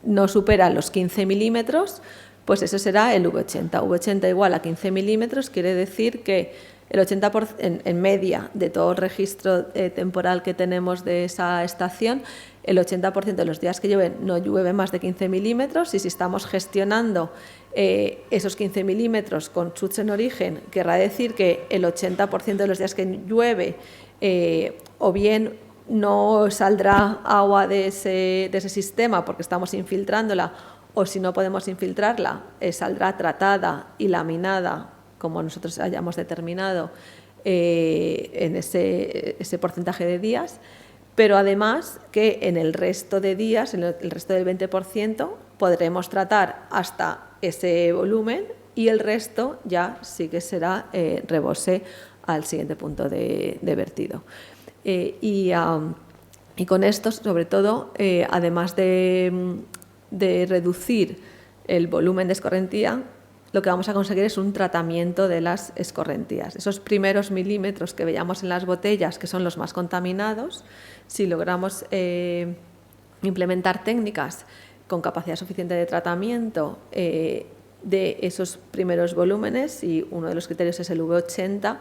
no supera los 15 milímetros, pues eso será el V80. V80 igual a 15 milímetros quiere decir que El 80% en media de todo el registro temporal que tenemos de esa estación, el 80% de los días que llueven no llueve más de 15 milímetros, y si estamos gestionando esos 15 milímetros con chutes en origen, querrá decir que el 80% de los días que llueve o bien no saldrá agua de ese sistema porque estamos infiltrándola, o si no podemos infiltrarla, saldrá tratada y laminada como nosotros hayamos determinado en ese porcentaje de días, pero además que en el resto de días, en el resto del 20%, podremos tratar hasta ese volumen, y el resto ya sí que será rebose al siguiente punto de vertido. Y con esto, sobre todo, además de reducir el volumen de escorrentía, lo que vamos a conseguir es un tratamiento de las escorrentías. Esos primeros milímetros que veíamos en las botellas, que son los más contaminados, si logramos implementar técnicas con capacidad suficiente de tratamiento de esos primeros volúmenes, y uno de los criterios es el V80,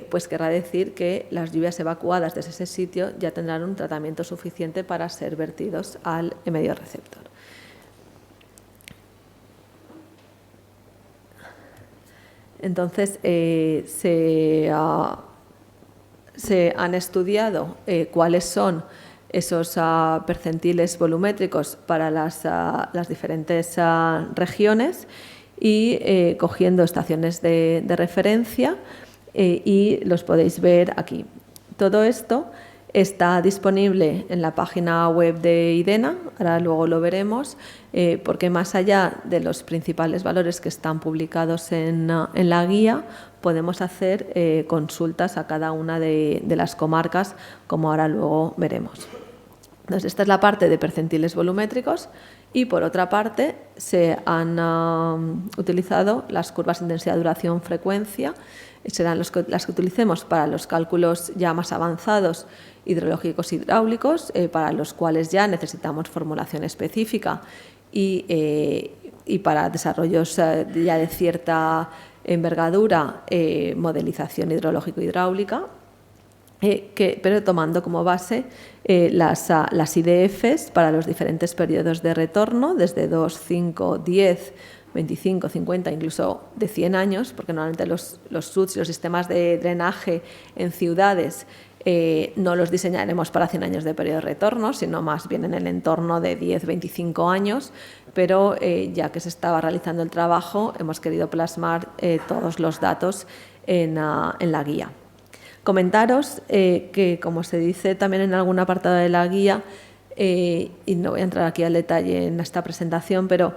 pues querrá decir que las lluvias evacuadas desde ese sitio ya tendrán un tratamiento suficiente para ser vertidos al medio receptor. Entonces, se han estudiado cuáles son esos percentiles volumétricos para las diferentes regiones, y cogiendo estaciones de referencia, y los podéis ver aquí. Todo esto está disponible en la página web de IDENA, ahora luego lo veremos, porque más allá de los principales valores que están publicados en la guía, podemos hacer consultas a cada una de las comarcas, como ahora luego veremos. Entonces, esta es la parte de percentiles volumétricos, y por otra parte se han utilizado las curvas de intensidad, duración, frecuencia. Serán las que utilicemos para los cálculos ya más avanzados hidrológicos e hidráulicos, para los cuales ya necesitamos formulación específica, y para desarrollos ya de cierta envergadura, modelización hidrológico-hidráulica, pero tomando como base las IDFs para los diferentes periodos de retorno, desde 2, 5, 10, 25, 50, incluso de 100 años, porque normalmente los SUDs y los sistemas de drenaje en ciudades no los diseñaremos para 100 años de periodo de retorno, sino más bien en el entorno de 10, 25 años, pero ya que se estaba realizando el trabajo, hemos querido plasmar todos los datos en la guía. Comentaros que, como se dice también en algún apartado de la guía, y no voy a entrar aquí al detalle en esta presentación, pero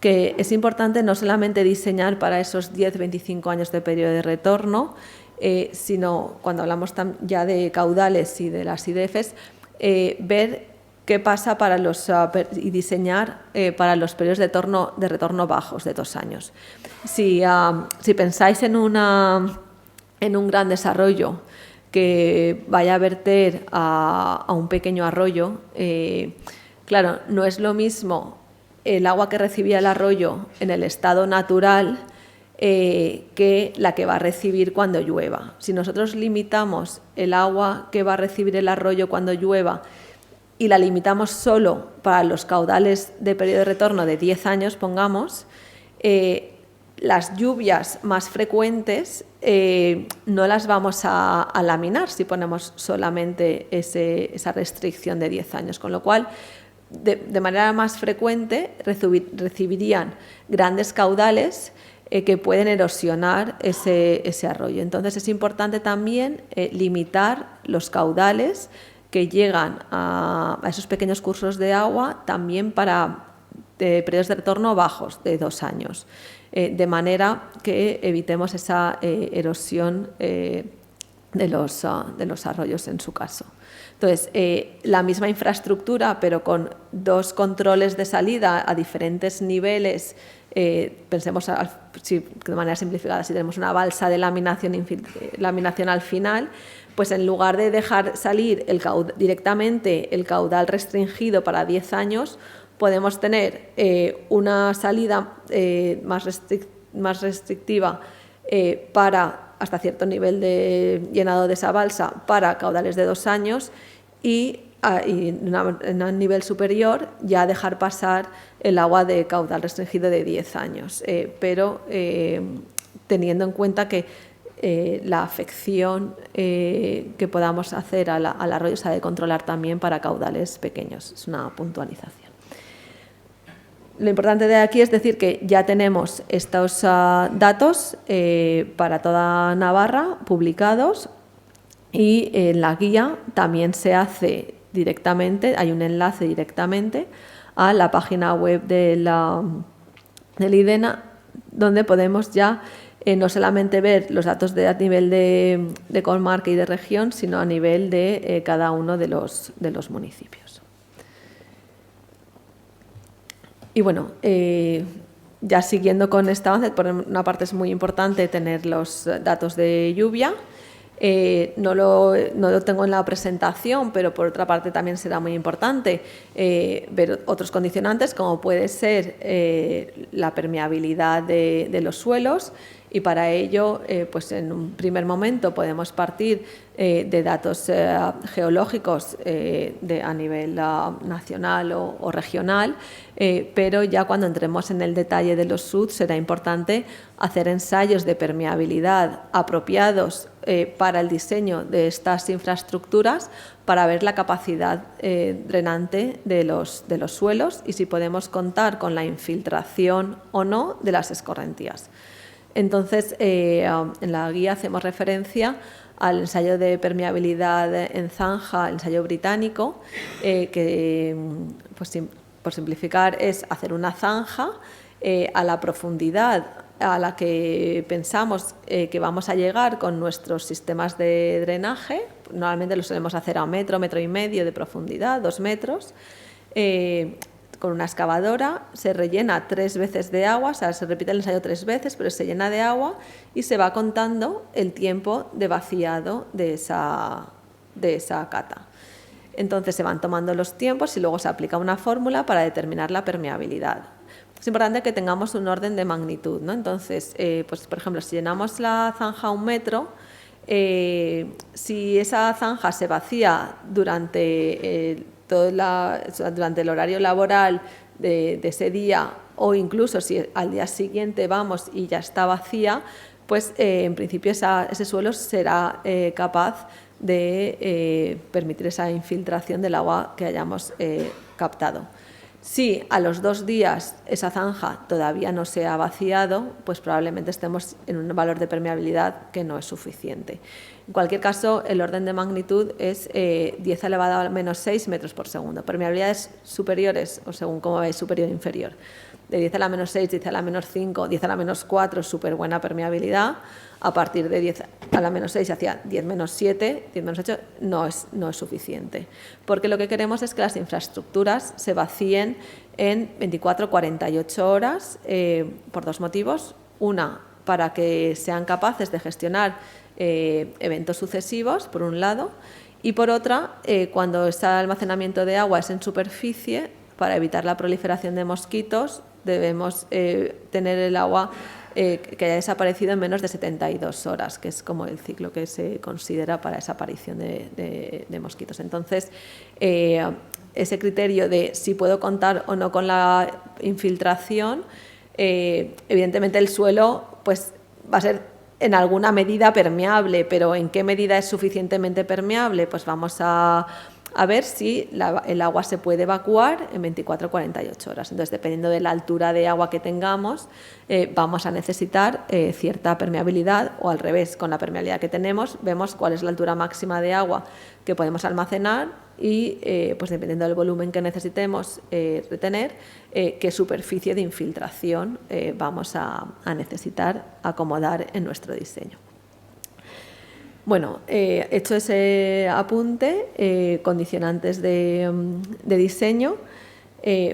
que es importante no solamente diseñar para esos 10-25 años de periodo de retorno, sino cuando hablamos ya de caudales y de las IDFs, ver qué pasa para y diseñar para los periodos de retorno bajos de 2 años. Si pensáis en un gran desarrollo que vaya a verter a un pequeño arroyo, claro, no es lo mismo el agua que recibía el arroyo en el estado natural que la que va a recibir cuando llueva. Si nosotros limitamos el agua que va a recibir el arroyo cuando llueva y la limitamos solo para los caudales de periodo de retorno de 10 años, pongamos, las lluvias más frecuentes no las vamos a laminar si ponemos solamente esa restricción de 10 años, con lo cual de manera más frecuente recibirían grandes caudales que pueden erosionar ese arroyo. Entonces es importante también limitar los caudales que llegan a esos pequeños cursos de agua también para periodos de retorno bajos de 2 años, de manera que evitemos esa erosión de los arroyos en su caso. Entonces, la misma infraestructura, pero con 2 controles de salida a diferentes niveles. Pensemos de manera simplificada, si tenemos una balsa de laminación al final, pues en lugar de dejar salir directamente el caudal restringido para 10 años, podemos tener una salida más restrictiva para hasta cierto nivel de llenado de esa balsa para caudales de 2 años y en un nivel superior ya dejar pasar el agua de caudal restringido de 10 años, pero teniendo en cuenta que la afección que podamos hacer al arroyo se ha de controlar también para caudales pequeños. Es una puntualización. Lo importante de aquí es decir que ya tenemos estos datos para toda Navarra publicados, y en la guía también se hace directamente, hay un enlace directamente a la página web del IDENA, donde podemos ya no solamente ver los datos a nivel de comarca y de región, sino a nivel de cada uno de los municipios. Y bueno, ya siguiendo con esta avance, por una parte es muy importante tener los datos de lluvia. No lo tengo en la presentación, pero por otra parte también será muy importante ver otros condicionantes, como puede ser la permeabilidad de los suelos, y para ello pues en un primer momento podemos partir de datos geológicos a nivel nacional o regional, pero ya cuando entremos en el detalle de los SUD será importante hacer ensayos de permeabilidad apropiados para el diseño de estas infraestructuras, para ver la capacidad drenante de los suelos y si podemos contar con la infiltración o no de las escorrentías. Entonces, en la guía hacemos referencia al ensayo de permeabilidad en zanja, el ensayo británico, que pues, por simplificar es hacer una zanja a la profundidad a la que pensamos que vamos a llegar con nuestros sistemas de drenaje. Normalmente lo solemos hacer a 1 metro, 1,5 metros de profundidad, 2 metros, con una excavadora. Se rellena 3 veces de agua, o sea, se repite el ensayo 3 veces, pero se llena de agua y se va contando el tiempo de vaciado de esa cata. Entonces se van tomando los tiempos y luego se aplica una fórmula para determinar la permeabilidad. Es importante que tengamos un orden de magnitud, ¿no? Entonces, pues, por ejemplo, si llenamos la zanja a 1 metro, si esa zanja se vacía durante el horario laboral de ese día, o incluso si al día siguiente vamos y ya está vacía, pues en principio ese suelo será capaz de permitir esa infiltración del agua que hayamos captado. Si a los 2 días esa zanja todavía no se ha vaciado, pues probablemente estemos en un valor de permeabilidad que no es suficiente. En cualquier caso, el orden de magnitud es 10 elevado a menos 6 metros por segundo. Permeabilidades superiores, o según cómo veis, superior e inferior. De 10 a la menos 6, 10 a la menos 5, 10 a la menos 4 es súper buena permeabilidad. A partir de 10 a la menos 6 hacia 10 menos 7, 10 menos 8 no es suficiente. Porque lo que queremos es que las infraestructuras se vacíen en 24-48 horas por 2 motivos. Una, para que sean capaces de gestionar eventos sucesivos, por un lado, y por otra, cuando ese almacenamiento de agua es en superficie, para evitar la proliferación de mosquitos, debemos tener el agua que haya desaparecido en menos de 72 horas, que es como el ciclo que se considera para esa aparición de mosquitos. Entonces, ese criterio de si puedo contar o no con la infiltración, evidentemente el suelo pues, va a ser en alguna medida permeable, pero ¿en qué medida es suficientemente permeable? Pues vamos a ver si el agua se puede evacuar en 24-48 horas. Entonces, dependiendo de la altura de agua que tengamos, vamos a necesitar cierta permeabilidad, o al revés, con la permeabilidad que tenemos, vemos cuál es la altura máxima de agua que podemos almacenar y, pues dependiendo del volumen que necesitemos retener, qué superficie de infiltración vamos a necesitar acomodar en nuestro diseño. Bueno, hecho ese apunte, condicionantes de diseño,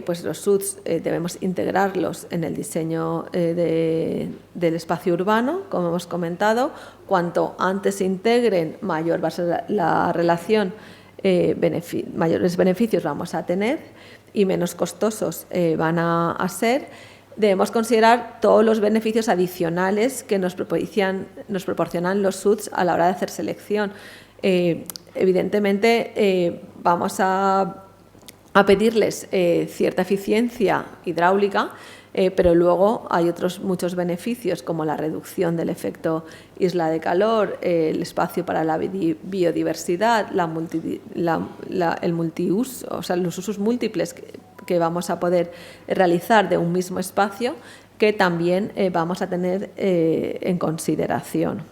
pues los SUDs debemos integrarlos en el diseño del espacio urbano, como hemos comentado. Cuanto antes se integren, mayor va a ser la relación, mayores beneficios vamos a tener y menos costosos van a ser. debemos considerar todos los beneficios adicionales que nos proporcionan los SUDs a la hora de hacer selección. Evidentemente, vamos a pedirles cierta eficiencia hidráulica, pero luego hay otros muchos beneficios, como la reducción del efecto isla de calor, el espacio para la biodiversidad, el multiuso, o sea, los usos múltiples que vamos a poder realizar de un mismo espacio, que también vamos a tener en consideración.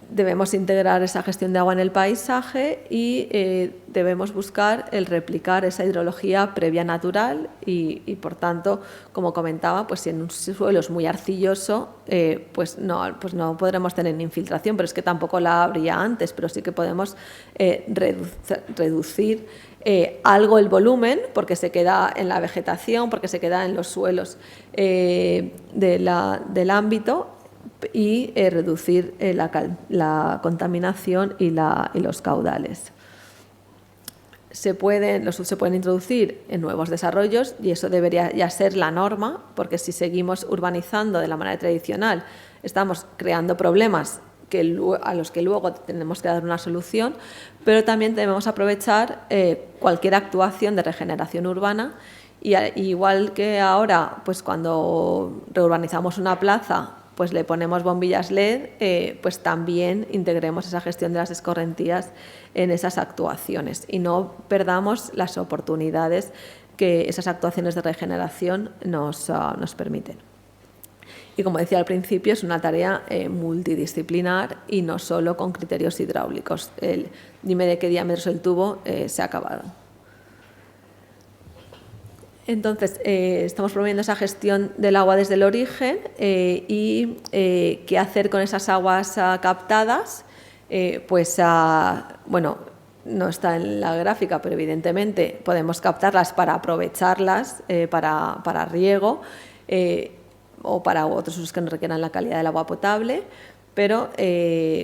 Debemos integrar esa gestión de agua en el paisaje y debemos buscar el replicar esa hidrología previa natural y por tanto, como comentaba, pues si en un suelo es muy arcilloso, pues no podremos tener infiltración, pero es que tampoco la habría antes, pero sí que podemos reducir algo el volumen, porque se queda en la vegetación, porque se queda en los suelos del ámbito, y reducir la contaminación y los caudales. Los SUDs se pueden introducir en nuevos desarrollos y eso debería ya ser la norma, porque si seguimos urbanizando de la manera tradicional, estamos creando problemas a los que luego tenemos que dar una solución, pero también debemos aprovechar cualquier actuación de regeneración urbana. Y igual que ahora, pues cuando reurbanizamos una plaza, pues le ponemos bombillas LED, pues también integremos esa gestión de las escorrentías en esas actuaciones y no perdamos las oportunidades que esas actuaciones de regeneración nos permiten. Y como decía al principio, es una tarea multidisciplinar y no solo con criterios hidráulicos. Dime de qué diámetro es el tubo, se ha acabado. Entonces, estamos promoviendo esa gestión del agua desde el origen y qué hacer con esas aguas captadas. Bueno, no está en la gráfica, pero evidentemente podemos captarlas para aprovecharlas para riego o para otros usos que no requieran la calidad del agua potable. Pero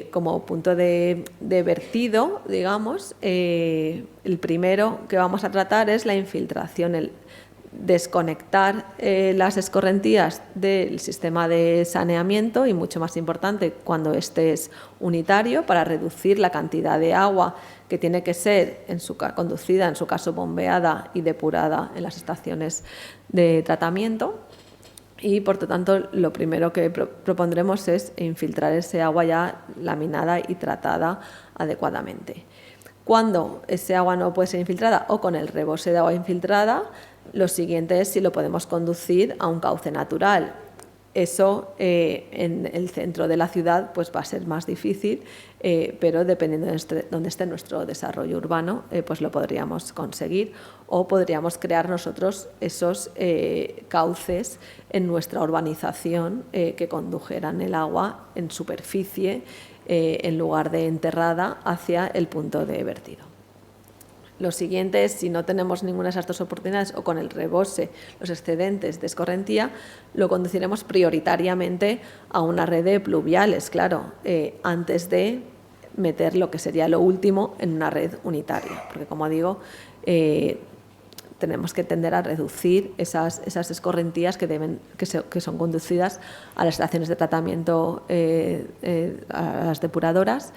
como punto de vertido, digamos, el primero que vamos a tratar es la infiltración, desconectar las escorrentías del sistema de saneamiento y, mucho más importante, cuando este es unitario, para reducir la cantidad de agua que tiene que ser conducida, en su caso bombeada y depurada en las estaciones de tratamiento. Y, por lo tanto, lo primero que propondremos es infiltrar ese agua ya laminada y tratada adecuadamente. Cuando ese agua no puede ser infiltrada o con el rebose de agua infiltrada, lo siguiente es si lo podemos conducir a un cauce natural. Eso en el centro de la ciudad pues va a ser más difícil, pero dependiendo de dónde esté nuestro desarrollo urbano, pues lo podríamos conseguir, o podríamos crear nosotros esos cauces en nuestra urbanización que condujeran el agua en superficie en lugar de enterrada hacia el punto de vertido. Lo siguiente es, si no tenemos ninguna de esas dos oportunidades o con el rebose, los excedentes de escorrentía, lo conduciremos prioritariamente a una red de pluviales, claro, antes de meter lo que sería lo último en una red unitaria, porque, como digo, tenemos que tender a reducir esas escorrentías que son conducidas a las estaciones de tratamiento, a las depuradoras,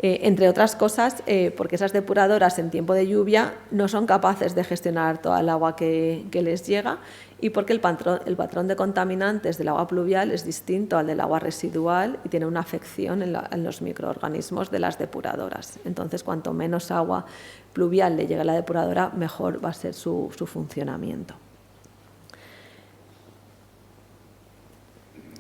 entre otras cosas, porque esas depuradoras en tiempo de lluvia no son capaces de gestionar toda el agua que les llega, y porque el patrón de contaminantes del agua pluvial es distinto al del agua residual y tiene una afección en los microorganismos de las depuradoras. Entonces, cuanto menos agua pluvial le llegue a la depuradora, mejor va a ser su funcionamiento.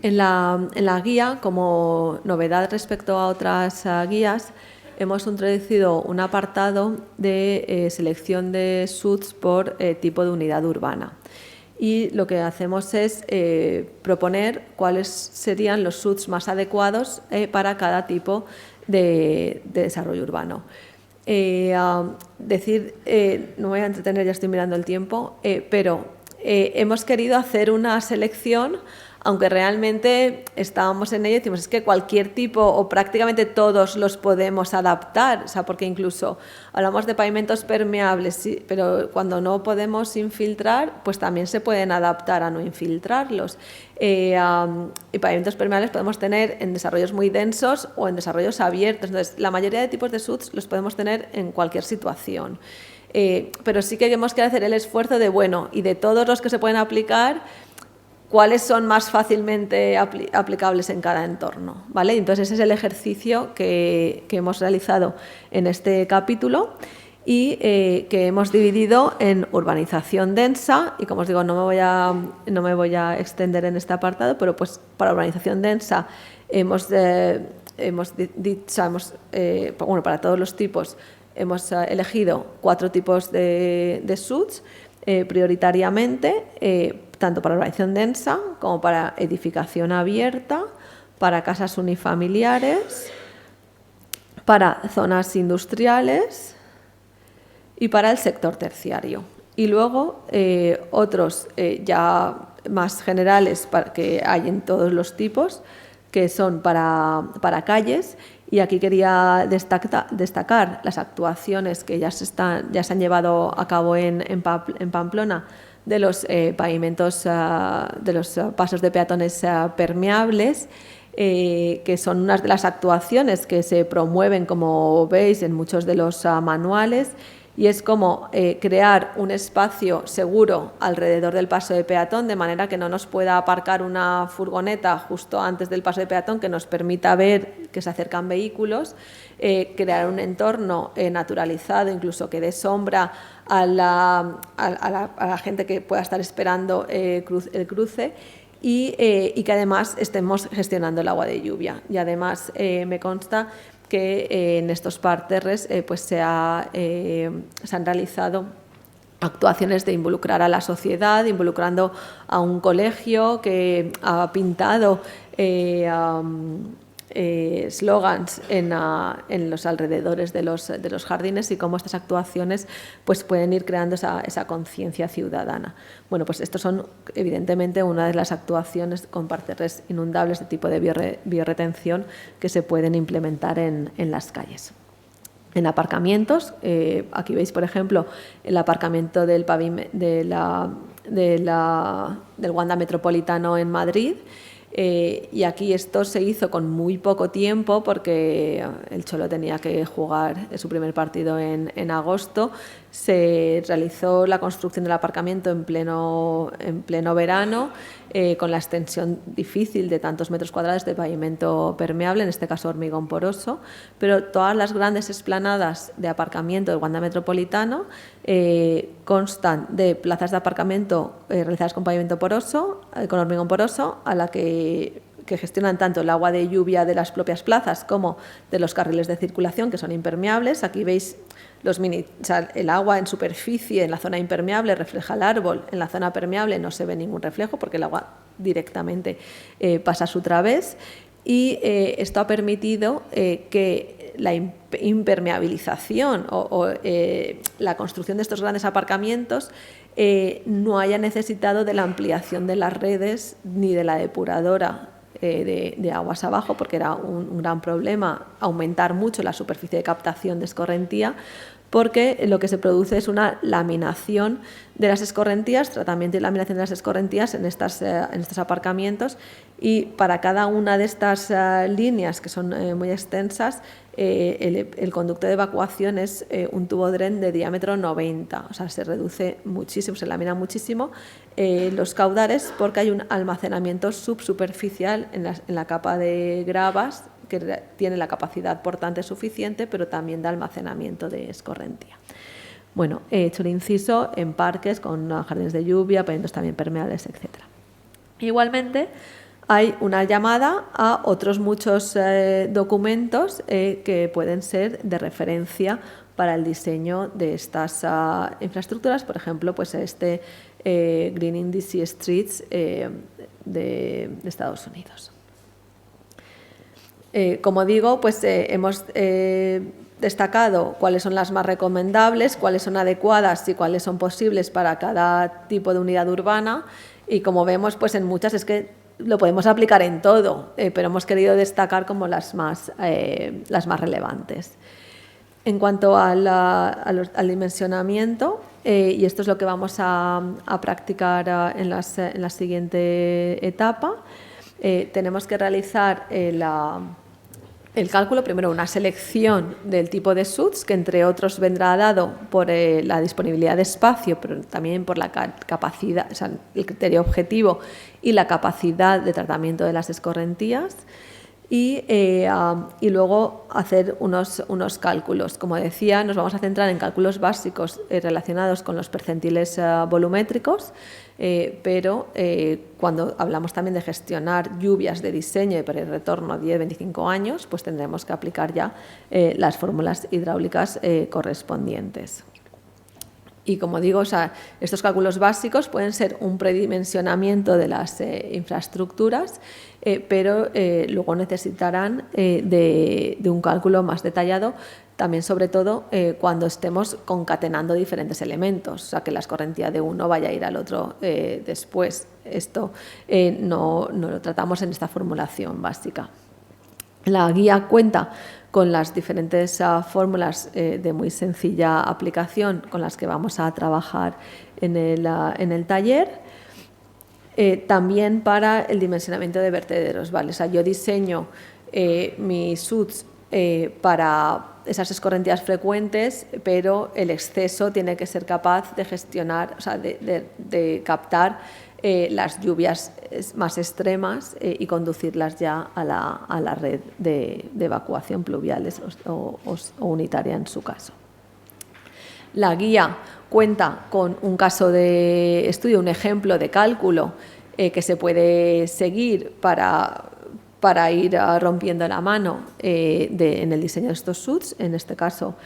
En la guía, como novedad respecto a otras guías, hemos introducido un apartado de selección de SUDs por tipo de unidad urbana. Y lo que hacemos es proponer cuáles serían los SUDs más adecuados para cada tipo de desarrollo urbano. No voy a entretener, ya estoy mirando el tiempo, pero hemos querido hacer una selección aunque realmente estábamos en ello y decimos es que cualquier tipo o prácticamente todos los podemos adaptar, o sea, porque incluso hablamos de pavimentos permeables, sí, pero cuando no podemos infiltrar, pues también se pueden adaptar a no infiltrarlos. Y pavimentos permeables podemos tener en desarrollos muy densos o en desarrollos abiertos. Entonces, la mayoría de tipos de SUDs los podemos tener en cualquier situación. Pero sí que tenemos que hacer el esfuerzo de, bueno, y de todos los que se pueden aplicar, cuáles son más fácilmente aplicables en cada entorno, ¿vale? Entonces, ese es el ejercicio que hemos realizado en este capítulo y que hemos dividido en urbanización densa, y como os digo, no me voy a extender en este apartado, pero pues para urbanización densa para todos los tipos hemos elegido 4 tipos de SUDs prioritariamente, tanto para urbanización densa como para edificación abierta, para casas unifamiliares, para zonas industriales y para el sector terciario. Y luego otros ya más generales que hay en todos los tipos, que son para calles, y aquí quería destacar las actuaciones que ya se han llevado a cabo en Pamplona de los pavimentos, de los pasos de peatones permeables, que son unas de las actuaciones que se promueven, como veis, en muchos de los manuales, y es como crear un espacio seguro alrededor del paso de peatón, de manera que no nos pueda aparcar una furgoneta justo antes del paso de peatón, que nos permita ver que se acercan vehículos, crear un entorno naturalizado, incluso que dé sombra a la gente que pueda estar esperando el cruce, y que además estemos gestionando el agua de lluvia. Y además me consta que en estos parterres pues se han realizado actuaciones de involucrar a la sociedad, involucrando a un colegio que ha pintado slogans en los alrededores de los jardines, y cómo estas actuaciones pues pueden ir creando esa conciencia ciudadana. Bueno, pues estos son evidentemente una de las actuaciones con parterres inundables de tipo de biorretención que se pueden implementar en las calles. En aparcamientos, aquí veis, por ejemplo, el aparcamiento del Wanda Metropolitano en Madrid. Y aquí esto se hizo con muy poco tiempo, porque el Cholo tenía que jugar su primer partido en agosto. Se realizó la construcción del aparcamiento en pleno verano, con la extensión difícil de tantos metros cuadrados de pavimento permeable, en este caso hormigón poroso, pero todas las grandes explanadas de aparcamiento del Wanda Metropolitano constan de plazas de aparcamiento realizadas con pavimento poroso, con hormigón poroso, a la que gestionan tanto el agua de lluvia de las propias plazas como de los carriles de circulación, que son impermeables. Aquí veis el agua en superficie, en la zona impermeable refleja el árbol, en la zona permeable no se ve ningún reflejo porque el agua directamente pasa a su través, y esto ha permitido que la impermeabilización o la construcción de estos grandes aparcamientos no haya necesitado de la ampliación de las redes ni de la depuradora de aguas abajo, porque era un gran problema aumentar mucho la superficie de captación de escorrentía, porque lo que se produce es una laminación de las escorrentías, tratamiento y laminación de las escorrentías en estos aparcamientos, y para cada una de estas líneas, que son muy extensas, el conducto de evacuación es un tubo DREN de diámetro 90, o sea, se reduce muchísimo, se lamina muchísimo los caudales, porque hay un almacenamiento subsuperficial en la capa de gravas, que tiene la capacidad portante suficiente, pero también de almacenamiento de escorrentía. Bueno, he hecho el inciso en parques con jardines de lluvia, pavimentos también permeables, etc. Igualmente, hay una llamada a otros muchos documentos que pueden ser de referencia para el diseño de estas infraestructuras. Por ejemplo, pues Greening DC Streets de Estados Unidos. Como digo, pues hemos destacado cuáles son las más recomendables, cuáles son adecuadas y cuáles son posibles para cada tipo de unidad urbana, y como vemos, pues en muchas es que lo podemos aplicar en todo, pero hemos querido destacar como las más relevantes. En cuanto al dimensionamiento, y esto es lo que vamos a practicar en la siguiente etapa, tenemos que realizar el cálculo, primero una selección del tipo de SUTS, que entre otros vendrá dado por la disponibilidad de espacio, pero también por la capacidad, o sea, el criterio objetivo y la capacidad de tratamiento de las escorrentías. Y luego hacer unos cálculos. Como decía, nos vamos a centrar en cálculos básicos relacionados con los percentiles volumétricos, pero cuando hablamos también de gestionar lluvias de diseño y para el retorno a 10-25 años, pues tendremos que aplicar ya las fórmulas hidráulicas correspondientes. Y como digo, o sea, estos cálculos básicos pueden ser un predimensionamiento de las infraestructuras, pero luego necesitarán de un cálculo más detallado, también sobre todo cuando estemos concatenando diferentes elementos, o sea, que la escorrentía de uno vaya a ir al otro después. Esto no lo tratamos en esta formulación básica. La guía cuenta con las diferentes fórmulas de muy sencilla aplicación con las que vamos a trabajar en el taller. También para el dimensionamiento de vertederos, ¿vale? O sea, yo diseño mis SUTS para esas escorrentías frecuentes, pero el exceso tiene que ser capaz de gestionar, o sea, de captar las lluvias más extremas y conducirlas ya a la red de evacuación pluviales o unitaria en su caso. La guía cuenta con un caso de estudio, un ejemplo de cálculo que se puede seguir para ir rompiendo la mano en el diseño de estos SUTS, en este caso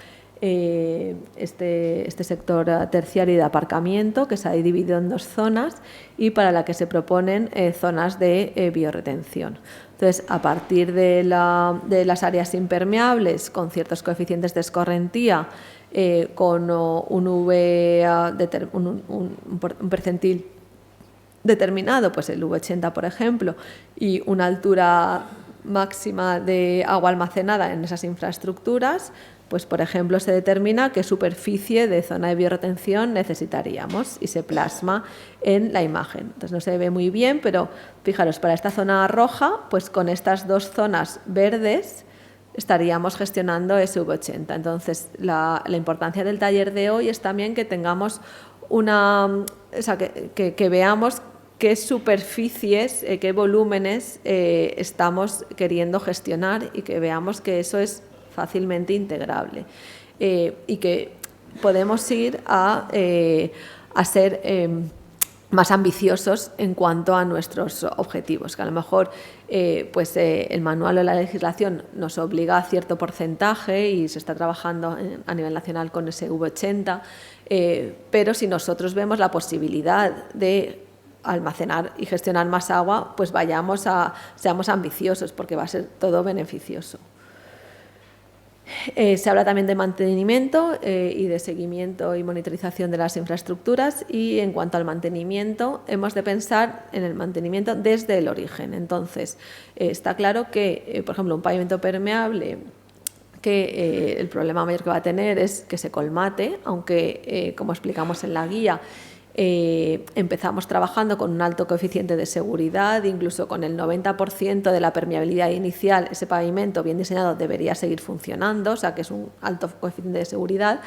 este sector terciario de aparcamiento, que se ha dividido en dos zonas y para la que se proponen zonas de biorretención. Entonces, a partir de las áreas impermeables con ciertos coeficientes de escorrentía, con un percentil determinado, pues el V80 por ejemplo, y una altura máxima de agua almacenada en esas infraestructuras, pues por ejemplo se determina qué superficie de zona de biorretención necesitaríamos y se plasma en la imagen. Entonces no se ve muy bien, pero fijaros, para esta zona roja, pues con estas dos zonas verdes estaríamos gestionando ese V80. Entonces la importancia del taller de hoy es también que tengamos que veamos qué superficies, qué volúmenes estamos queriendo gestionar y que veamos que eso es fácilmente integrable y que podemos ir a ser más ambiciosos en cuanto a nuestros objetivos, que a lo mejor el manual o la legislación nos obliga a cierto porcentaje y se está trabajando a nivel nacional con ese V80, pero si nosotros vemos la posibilidad de almacenar y gestionar más agua, pues seamos ambiciosos porque va a ser todo beneficioso. Se habla también de mantenimiento y de seguimiento y monitorización de las infraestructuras, y en cuanto al mantenimiento hemos de pensar en el mantenimiento desde el origen. Entonces, está claro que, por ejemplo, un pavimento permeable, que el problema mayor que va a tener es que se colmate, aunque, como explicamos en la guía, empezamos trabajando con un alto coeficiente de seguridad, incluso con el 90% de la permeabilidad inicial, ese pavimento bien diseñado debería seguir funcionando, o sea que es un alto coeficiente de seguridad,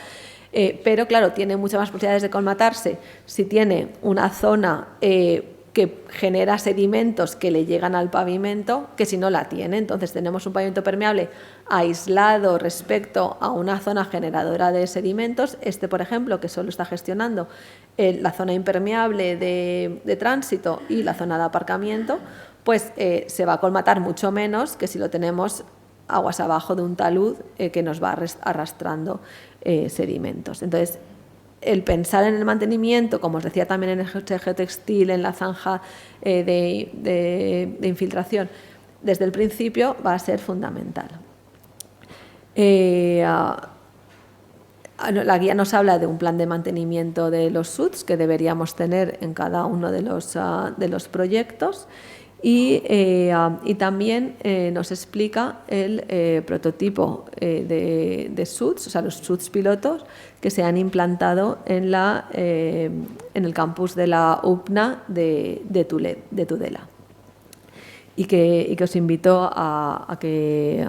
pero claro, tiene muchas más posibilidades de colmatarse si tiene una zona que genera sedimentos que le llegan al pavimento, que si no la tiene. Entonces tenemos un pavimento permeable aislado respecto a una zona generadora de sedimentos. Por ejemplo, que solo está gestionando la zona impermeable de tránsito y la zona de aparcamiento, pues se va a colmatar mucho menos que si lo tenemos aguas abajo de un talud que nos va arrastrando sedimentos. Entonces, el pensar en el mantenimiento, como os decía también en el geotextil, en la zanja de infiltración, desde el principio va a ser fundamental. La guía nos habla de un plan de mantenimiento de los SUTS que deberíamos tener en cada uno de los proyectos, y también nos explica el prototipo de SUTS, o sea, los SUTS pilotos que se han implantado en el campus de la UPNA de Tudela. Y que os invito a que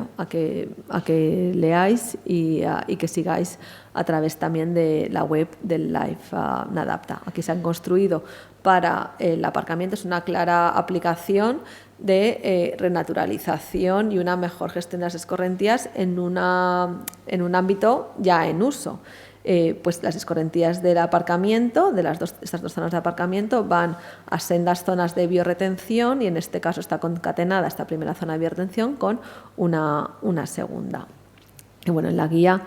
leáis y que sigáis a través también de la web del Life Nadapta. Aquí se han construido para el aparcamiento, es una clara aplicación de renaturalización y una mejor gestión de las escorrentías en un ámbito ya en uso. Pues las escorrentías del aparcamiento, de estas dos zonas de aparcamiento, van a sendas zonas de biorretención y en este caso está concatenada esta primera zona de biorretención con una segunda. Y bueno, en la guía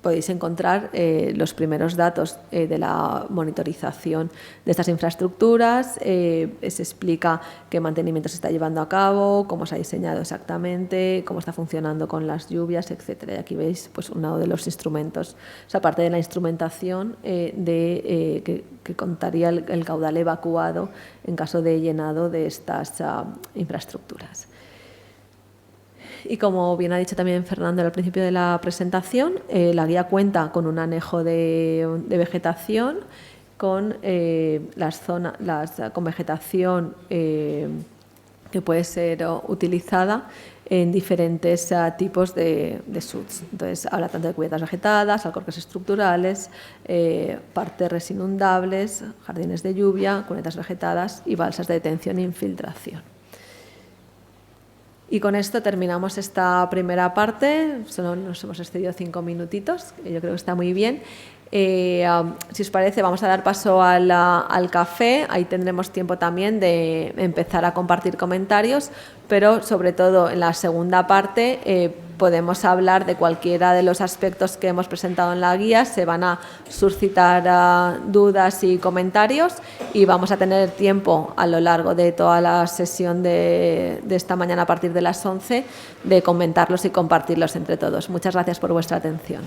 podéis encontrar los primeros datos de la monitorización de estas infraestructuras, se explica qué mantenimiento se está llevando a cabo, cómo se ha diseñado exactamente, cómo está funcionando con las lluvias, etcétera. Y aquí veis pues, uno de los instrumentos, o sea, parte de la instrumentación que contaría el caudal evacuado en caso de llenado de estas infraestructuras. Y como bien ha dicho también Fernando al principio de la presentación, la guía cuenta con un anejo de vegetación, con con vegetación que puede ser utilizada en diferentes tipos de SUTS. Entonces, habla tanto de cubetas vegetadas, alcorques estructurales, parterres inundables, jardines de lluvia, cunetas vegetadas y balsas de detención e infiltración. Y con esto terminamos esta primera parte, solo nos hemos excedido 5 minutitos, que yo creo que está muy bien. Si os parece, vamos a dar paso al café, ahí tendremos tiempo también de empezar a compartir comentarios, pero sobre todo en la segunda parte podemos hablar de cualquiera de los aspectos que hemos presentado en la guía, se van a suscitar dudas y comentarios y vamos a tener tiempo a lo largo de toda la sesión de esta mañana a partir de las 11 de comentarlos y compartirlos entre todos. Muchas gracias por vuestra atención.